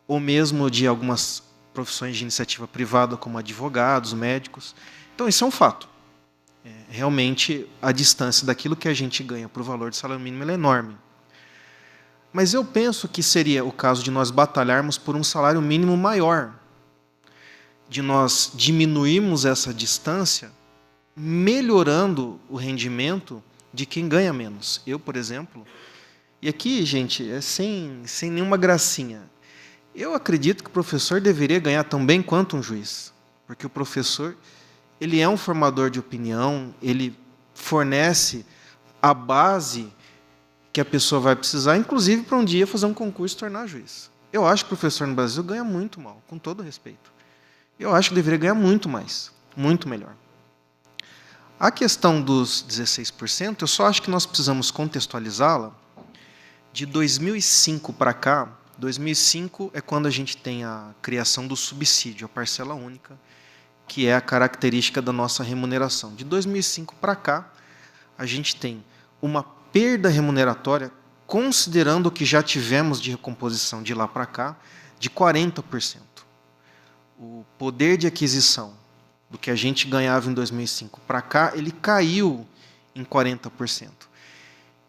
Speaker 3: ou mesmo de algumas profissões de iniciativa privada, como advogados, médicos. Então, isso é um fato. Realmente, a distância daquilo que a gente ganha para o valor do salário mínimo é enorme. Mas eu penso que seria o caso de nós batalharmos por um salário mínimo maior, de nós diminuirmos essa distância, melhorando o rendimento de quem ganha menos. Eu, por exemplo, e aqui, gente, é sem nenhuma gracinha, eu acredito que o professor deveria ganhar tão bem quanto um juiz, porque o professor, ele é um formador de opinião, ele fornece a base que a pessoa vai precisar, inclusive para um dia fazer um concurso e tornar juiz. Eu acho que o professor no Brasil ganha muito mal, com todo respeito. Eu acho que deveria ganhar muito mais, muito melhor. A questão dos 16%, eu só acho que nós precisamos contextualizá-la de 2005 para cá. 2005 é quando a gente tem a criação do subsídio, a parcela única, que é a característica da nossa remuneração. De 2005 para cá, a gente tem uma perda remuneratória, considerando o que já tivemos de recomposição de lá para cá, de 40%. O poder de aquisição do que a gente ganhava em 2005 para cá, ele caiu em 40%.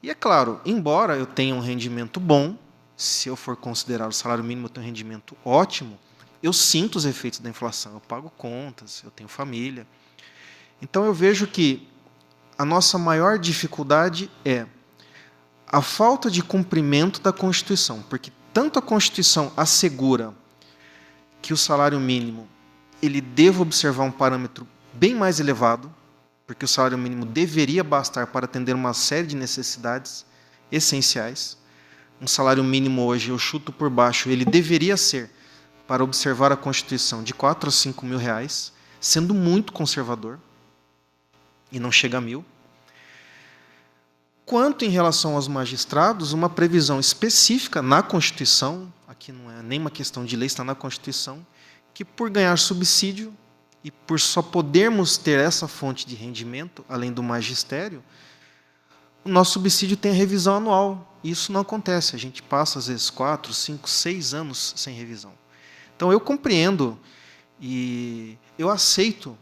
Speaker 3: E é claro, embora eu tenha um rendimento bom, se eu for considerar o salário mínimo, eu tenho um rendimento ótimo, eu sinto os efeitos da inflação, eu pago contas, eu tenho família. Então eu vejo que a nossa maior dificuldade é a falta de cumprimento da Constituição, porque tanto a Constituição assegura que o salário mínimo ele deva observar um parâmetro bem mais elevado, porque o salário mínimo deveria bastar para atender uma série de necessidades essenciais. Um salário mínimo hoje, eu chuto por baixo, ele deveria ser, para observar a Constituição, de 4 a 5 mil reais, sendo muito conservador, e não chega a 1.000. Quanto em relação aos magistrados, uma previsão específica na Constituição, aqui não é nem uma questão de lei, está na Constituição, que por ganhar subsídio e por só podermos ter essa fonte de rendimento, além do magistério, o nosso subsídio tem a revisão anual. Isso não acontece, a gente passa às vezes 4, 5, 6 anos sem revisão. Então eu compreendo e eu aceito,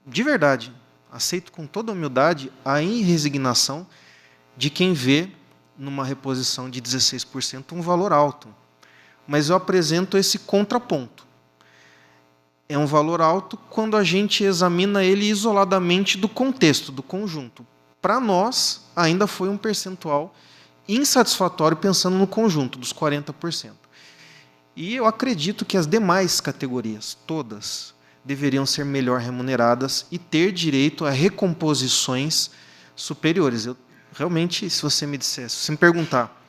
Speaker 3: de verdade, aceito com toda humildade a irresignação de quem vê numa reposição de 16% um valor alto. Mas eu apresento esse contraponto. É um valor alto quando a gente examina ele isoladamente do contexto, do conjunto. Para nós, ainda foi um percentual insatisfatório pensando no conjunto, dos 40%. E eu acredito que as demais categorias, todas, deveriam ser melhor remuneradas e ter direito a recomposições superiores. Eu, realmente, se você me perguntar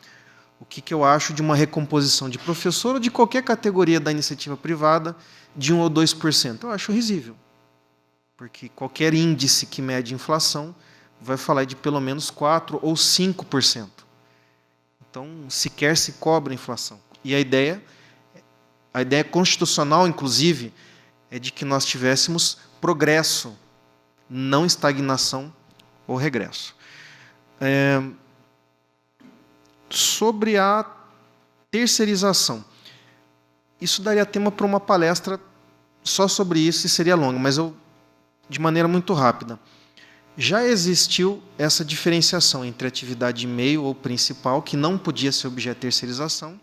Speaker 3: o que eu acho de uma recomposição de professor ou de qualquer categoria da iniciativa privada de 1 ou 2%, eu acho risível. Porque qualquer índice que mede inflação vai falar de pelo menos 4% ou 5%. Então, sequer se cobra a inflação. E a ideia constitucional, inclusive, é de que nós tivéssemos progresso, não estagnação ou regresso. Sobre a terceirização. Isso daria tema para uma palestra só sobre isso e seria longa, mas eu, de maneira muito rápida. Já existiu essa diferenciação entre atividade meio ou principal, que não podia ser objeto de terceirização,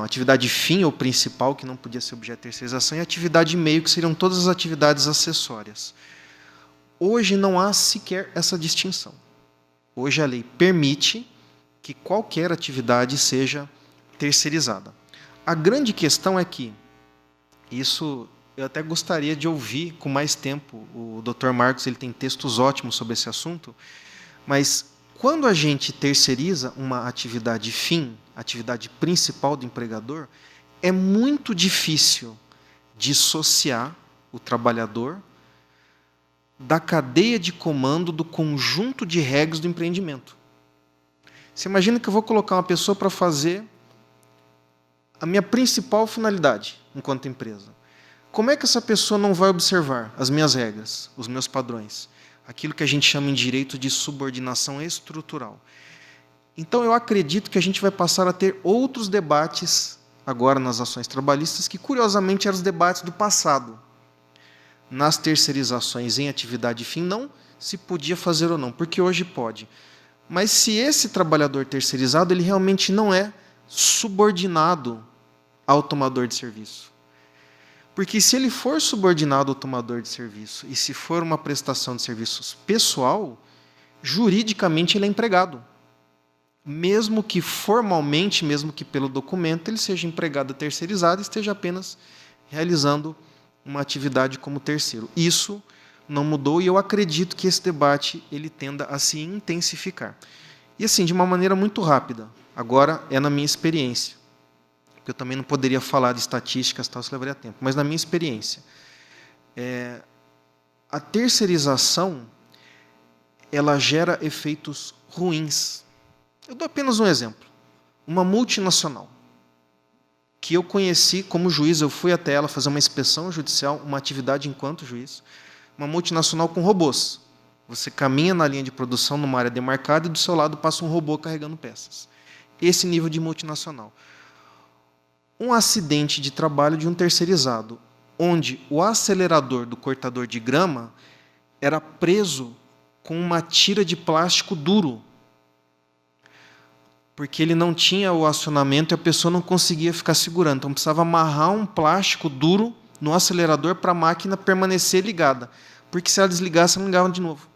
Speaker 3: atividade fim ou principal, que não podia ser objeto de terceirização, e atividade meio, que seriam todas as atividades acessórias. Hoje não há sequer essa distinção. Hoje a lei permite que qualquer atividade seja terceirizada. A grande questão é que, isso eu até gostaria de ouvir com mais tempo, o Dr. Marcos ele tem textos ótimos sobre esse assunto, mas quando a gente terceiriza uma atividade fim, atividade principal do empregador, é muito difícil dissociar o trabalhador da cadeia de comando do conjunto de regras do empreendimento. Você imagina que eu vou colocar uma pessoa para fazer a minha principal finalidade enquanto empresa. Como é que essa pessoa não vai observar as minhas regras, os meus padrões? Aquilo que a gente chama em direito de subordinação estrutural. Então, eu acredito que a gente vai passar a ter outros debates agora nas ações trabalhistas, que curiosamente eram os debates do passado. Nas terceirizações em atividade fim, não se podia fazer ou não, porque hoje pode. Mas se esse trabalhador terceirizado, ele realmente não é subordinado ao tomador de serviço. Porque se ele for subordinado ao tomador de serviço, e se for uma prestação de serviços pessoal, juridicamente ele é empregado. Mesmo que formalmente, mesmo que pelo documento, ele seja empregado terceirizado e esteja apenas realizando uma atividade como terceiro. Isso não mudou e eu acredito que esse debate ele tenda a se intensificar. E assim, de uma maneira muito rápida, agora é na minha experiência, porque eu também não poderia falar de estatísticas, tal, isso levaria tempo, mas na minha experiência, a terceirização ela gera efeitos ruins. Eu dou apenas um exemplo. Uma multinacional que eu conheci como juiz, eu fui até ela fazer uma inspeção judicial, uma atividade enquanto juiz, uma multinacional com robôs. Você caminha na linha de produção numa área demarcada e do seu lado passa um robô carregando peças. Esse nível de multinacional. Um acidente de trabalho de um terceirizado, onde o acelerador do cortador de grama era preso com uma tira de plástico duro, porque ele não tinha o acionamento e a pessoa não conseguia ficar segurando. Então, precisava amarrar um plástico duro no acelerador para a máquina permanecer ligada, porque se ela desligasse, ela não ligava de novo.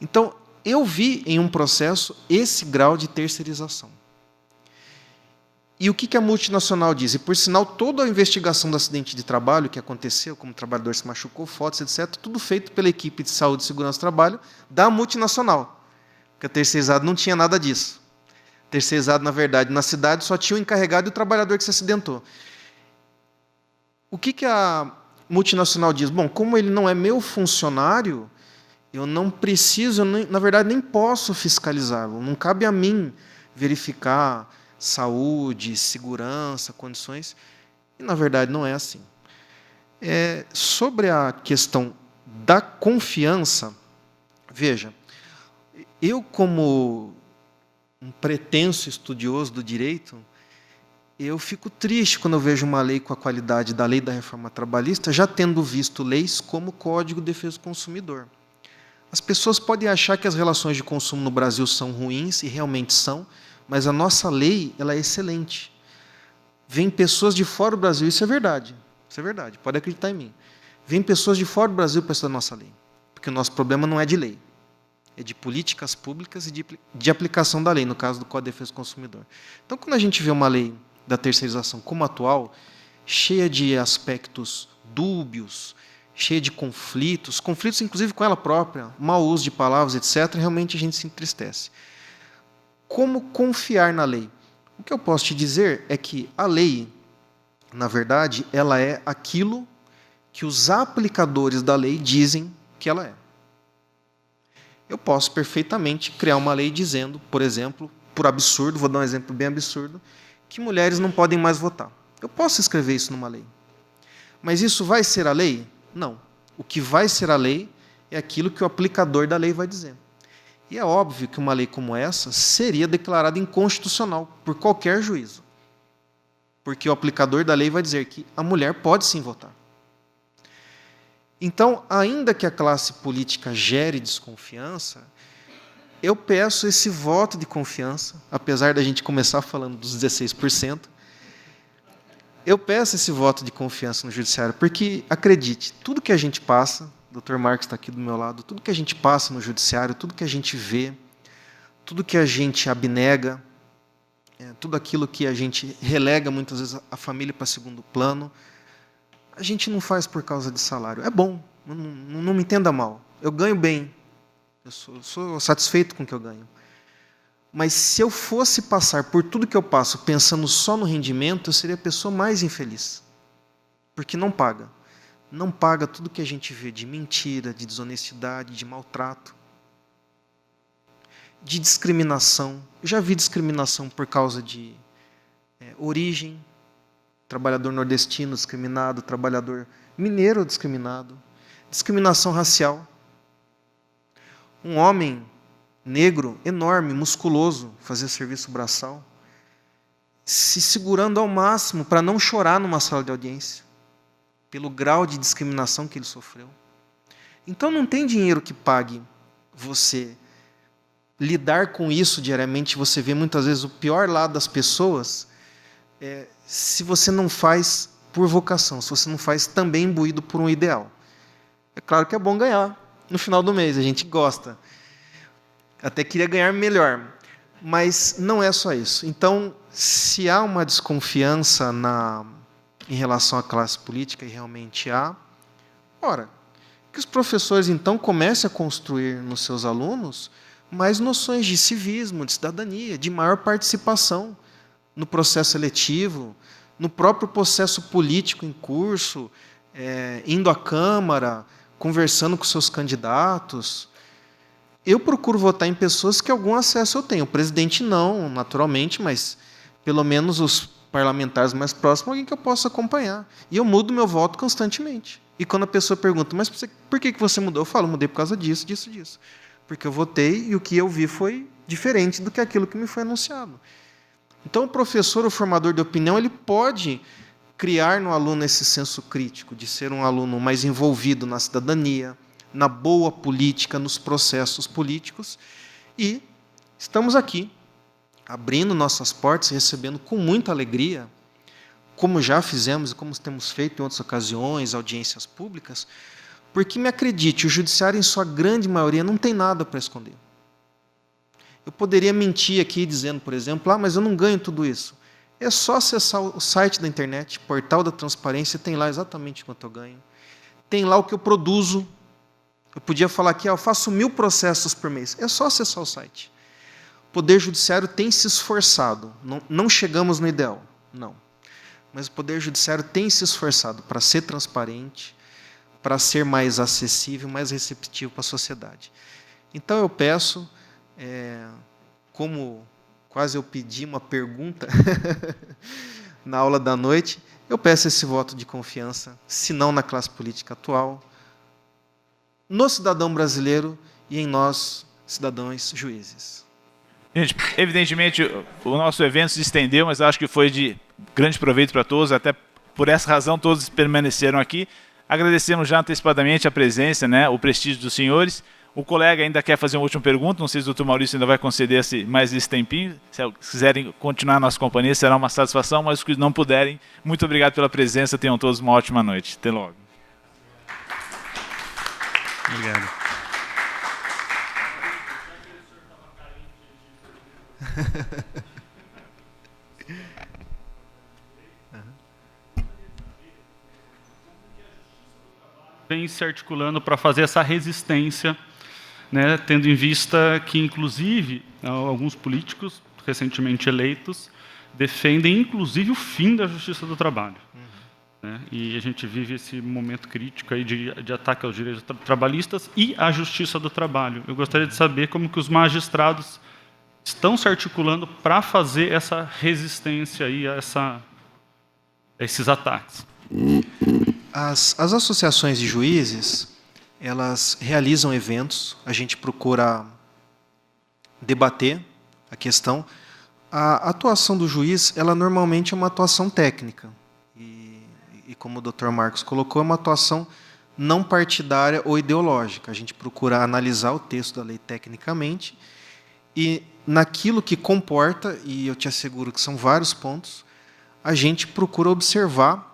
Speaker 3: Então, eu vi em um processo esse grau de terceirização. E o que a multinacional diz? E, por sinal, toda a investigação do acidente de trabalho que aconteceu, como o trabalhador se machucou, fotos, etc., tudo feito pela equipe de saúde e segurança do trabalho da multinacional. Porque a terceirizada não tinha nada disso. Terceirizado, na verdade, na cidade só tinha o encarregado e o trabalhador que se acidentou. O que a multinacional diz? Bom, como ele não é meu funcionário, eu não preciso, na verdade, nem posso fiscalizá-lo. Não cabe a mim verificar saúde, segurança, condições. E, na verdade, não é assim. Sobre a questão da confiança, veja, eu, como um pretenso estudioso do direito, eu fico triste quando eu vejo uma lei com a qualidade da lei da reforma trabalhista, já tendo visto leis como o Código de Defesa do Consumidor. As pessoas podem achar que as relações de consumo no Brasil são ruins, e realmente são, mas a nossa lei ela é excelente. Vêm pessoas de fora do Brasil, isso é verdade, pode acreditar em mim. Vêm pessoas de fora do Brasil para estudar a nossa lei, porque o nosso problema não é de lei. É de políticas públicas e de aplicação da lei, no caso do Código de Defesa do Consumidor. Então, quando a gente vê uma lei da terceirização como a atual, cheia de aspectos dúbios, cheia de conflitos inclusive com ela própria, mau uso de palavras, etc., realmente a gente se entristece. Como confiar na lei? O que eu posso te dizer é que a lei, na verdade, ela é aquilo que os aplicadores da lei dizem que ela é. Eu posso perfeitamente criar uma lei dizendo, por exemplo, por absurdo, vou dar um exemplo bem absurdo, que mulheres não podem mais votar. Eu posso escrever isso numa lei. Mas isso vai ser a lei? Não. O que vai ser a lei é aquilo que o aplicador da lei vai dizer. E é óbvio que uma lei como essa seria declarada inconstitucional por qualquer juízo. Porque o aplicador da lei vai dizer que a mulher pode sim votar. Então, ainda que a classe política gere desconfiança, eu peço esse voto de confiança, apesar da gente começar falando dos 16%, eu peço esse voto de confiança no judiciário, porque, acredite, tudo que a gente passa, o Dr. Marcos está aqui do meu lado, tudo que a gente passa no judiciário, tudo que a gente vê, tudo que a gente abnega, tudo aquilo que a gente relega muitas vezes a família para segundo plano, a gente não faz por causa de salário. É bom, não me entenda mal. Eu ganho bem, eu sou satisfeito com o que eu ganho. Mas se eu fosse passar por tudo que eu passo pensando só no rendimento, eu seria a pessoa mais infeliz. Porque não paga. Não paga tudo que a gente vê de mentira, de desonestidade, de maltrato, de discriminação. Eu já vi discriminação por causa de origem, trabalhador nordestino discriminado, trabalhador mineiro discriminado, discriminação racial. Um homem negro, enorme, musculoso, fazia serviço braçal, se segurando ao máximo para não chorar numa sala de audiência, pelo grau de discriminação que ele sofreu. Então não tem dinheiro que pague você lidar com isso diariamente. Você vê muitas vezes o pior lado das pessoas, se você não faz por vocação, se você não faz também imbuído por um ideal. É claro que é bom ganhar no final do mês, a gente gosta. Até queria ganhar melhor, mas não é só isso. Então, se há uma desconfiança em relação à classe política, e realmente há, ora, que os professores, então, comecem a construir nos seus alunos mais noções de civismo, de cidadania, de maior participação no processo seletivo, no próprio processo político em curso, indo à Câmara, conversando com seus candidatos. Eu procuro votar em pessoas que algum acesso eu tenho. O presidente não, naturalmente, mas pelo menos os parlamentares mais próximos, alguém que eu possa acompanhar. E eu mudo meu voto constantemente. E quando a pessoa pergunta, mas por que você mudou? Eu falo, mudei por causa disso, disso, disso. Porque eu votei e o que eu vi foi diferente do que aquilo que me foi anunciado. Então, o professor, o formador de opinião, ele pode criar no aluno esse senso crítico, de ser um aluno mais envolvido na cidadania, na boa política, nos processos políticos. E estamos aqui, abrindo nossas portas, recebendo com muita alegria, como já fizemos e como temos feito em outras ocasiões, audiências públicas, porque, me acredite, o judiciário, em sua grande maioria, não tem nada para esconder. Eu poderia mentir aqui dizendo, por exemplo, mas eu não ganho tudo isso. É só acessar o site da internet, Portal da Transparência, tem lá exatamente quanto eu ganho. Tem lá o que eu produzo. Eu podia falar aqui, eu faço 1000 processos por mês. É só acessar o site. O Poder Judiciário tem se esforçado. Não chegamos no ideal, não. Mas o Poder Judiciário tem se esforçado para ser transparente, para ser mais acessível, mais receptivo para a sociedade. Então eu peço, como quase eu pedi uma pergunta na aula da noite, eu peço esse voto de confiança, se não na classe política atual, no cidadão brasileiro e em nós, cidadãos juízes.
Speaker 1: Gente, evidentemente, o nosso evento se estendeu, mas acho que foi de grande proveito para todos, até por essa razão todos permaneceram aqui. Agradecemos já antecipadamente a presença, o prestígio dos senhores. O colega ainda quer fazer uma última pergunta, não sei se o Dr. Maurício ainda vai conceder mais esse tempinho. Se quiserem continuar a nossa companhia, será uma satisfação, mas os que não puderem, muito obrigado pela presença, tenham todos uma ótima noite. Até logo.
Speaker 2: Obrigado.
Speaker 5: Vem se articulando para fazer essa resistência, tendo em vista que, inclusive, alguns políticos recentemente eleitos defendem, inclusive, o fim da justiça do trabalho. E a gente vive esse momento crítico aí de ataque aos direitos trabalhistas e à justiça do trabalho. Eu gostaria de saber como que os magistrados estão se articulando para fazer essa resistência aí a esses ataques.
Speaker 3: As associações de juízes, elas realizam eventos, a gente procura debater a questão. A atuação do juiz, ela normalmente é uma atuação técnica. E como o Dr. Marcos colocou, é uma atuação não partidária ou ideológica. A gente procura analisar o texto da lei tecnicamente e, naquilo que comporta, e eu te asseguro que são vários pontos, a gente procura observar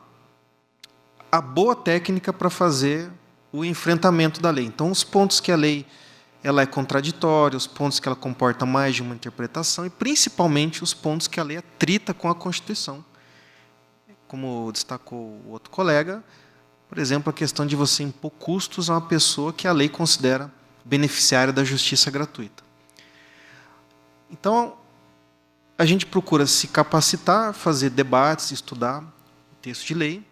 Speaker 3: a boa técnica para fazer o enfrentamento da lei. Então, os pontos que a lei ela é contraditória, os pontos que ela comporta mais de uma interpretação e, principalmente, os pontos que a lei atrita com a Constituição. Como destacou o outro colega, por exemplo, a questão de você impor custos a uma pessoa que a lei considera beneficiária da justiça gratuita. Então, a gente procura se capacitar, fazer debates, estudar o texto de lei.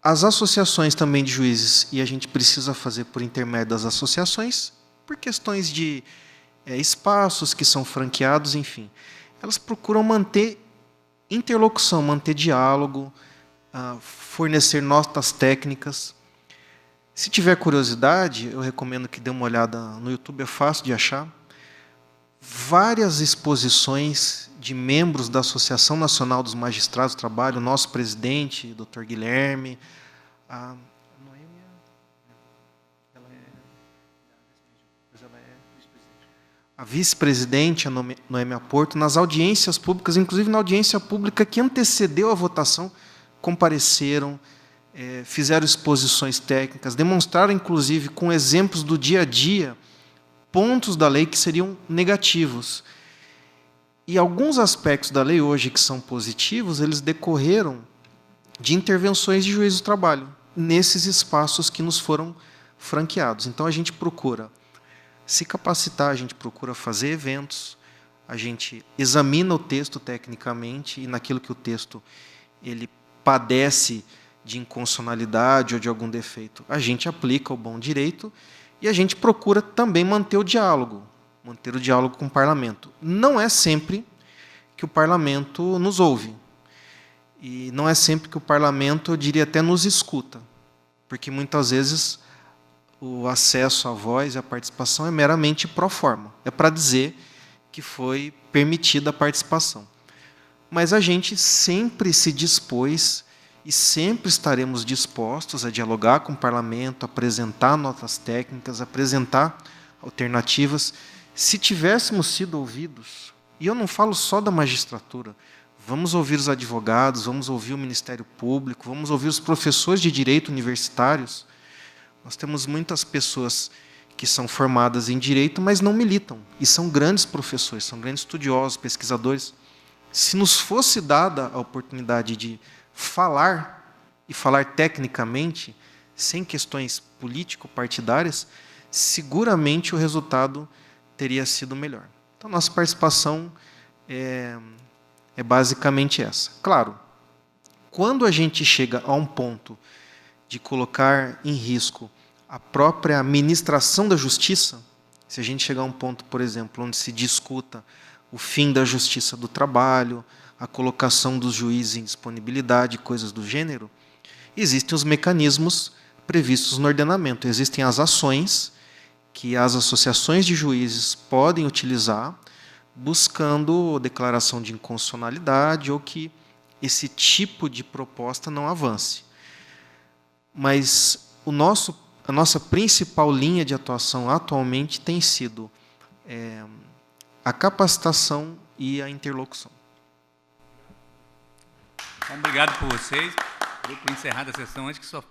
Speaker 3: As associações também de juízes, e a gente precisa fazer por intermédio das associações, por questões de espaços que são franqueados, enfim, elas procuram manter interlocução, manter diálogo, fornecer notas técnicas. Se tiver curiosidade, eu recomendo que dê uma olhada no YouTube, é fácil de achar. Várias exposições de membros da Associação Nacional dos Magistrados do Trabalho, nosso presidente, Dr. Guilherme, a Noêmia, a vice-presidente, a Noêmia Porto, nas audiências públicas, inclusive na audiência pública que antecedeu a votação, compareceram, fizeram exposições técnicas, demonstraram, inclusive, com exemplos do dia a dia, pontos da lei que seriam negativos. E alguns aspectos da lei hoje que são positivos, eles decorreram de intervenções de juízes do trabalho, nesses espaços que nos foram franqueados. Então, a gente procura se capacitar, a gente procura fazer eventos, a gente examina o texto tecnicamente, e naquilo que o texto ele padece de inconstitucionalidade ou de algum defeito, a gente aplica o bom direito e a gente procura também manter o diálogo com o parlamento. Não é sempre que o parlamento nos ouve. E não é sempre que o parlamento, eu diria até, nos escuta. Porque muitas vezes o acesso à voz e à participação é meramente pro forma. É para dizer que foi permitida a participação. Mas a gente sempre se dispôs e sempre estaremos dispostos a dialogar com o parlamento, apresentar notas técnicas, apresentar alternativas. Se tivéssemos sido ouvidos, e eu não falo só da magistratura, vamos ouvir os advogados, vamos ouvir o Ministério Público, vamos ouvir os professores de direito universitários. Nós temos muitas pessoas que são formadas em direito, mas não militam, e são grandes professores, são grandes estudiosos, pesquisadores. Se nos fosse dada a oportunidade de falar, e falar tecnicamente, sem questões político-partidárias, seguramente o resultado teria sido melhor. Então, nossa participação é basicamente essa. Claro, quando a gente chega a um ponto de colocar em risco a própria administração da justiça, se a gente chegar a um ponto, por exemplo, onde se discuta o fim da justiça do trabalho, a colocação dos juízes em disponibilidade, coisas do gênero, existem os mecanismos previstos no ordenamento. Existem as ações que as associações de juízes podem utilizar, buscando declaração de inconstitucionalidade ou que esse tipo de proposta não avance. Mas a nossa principal linha de atuação atualmente tem sido a capacitação e a interlocução.
Speaker 7: Obrigado por vocês. Vou encerrar a sessão antes que só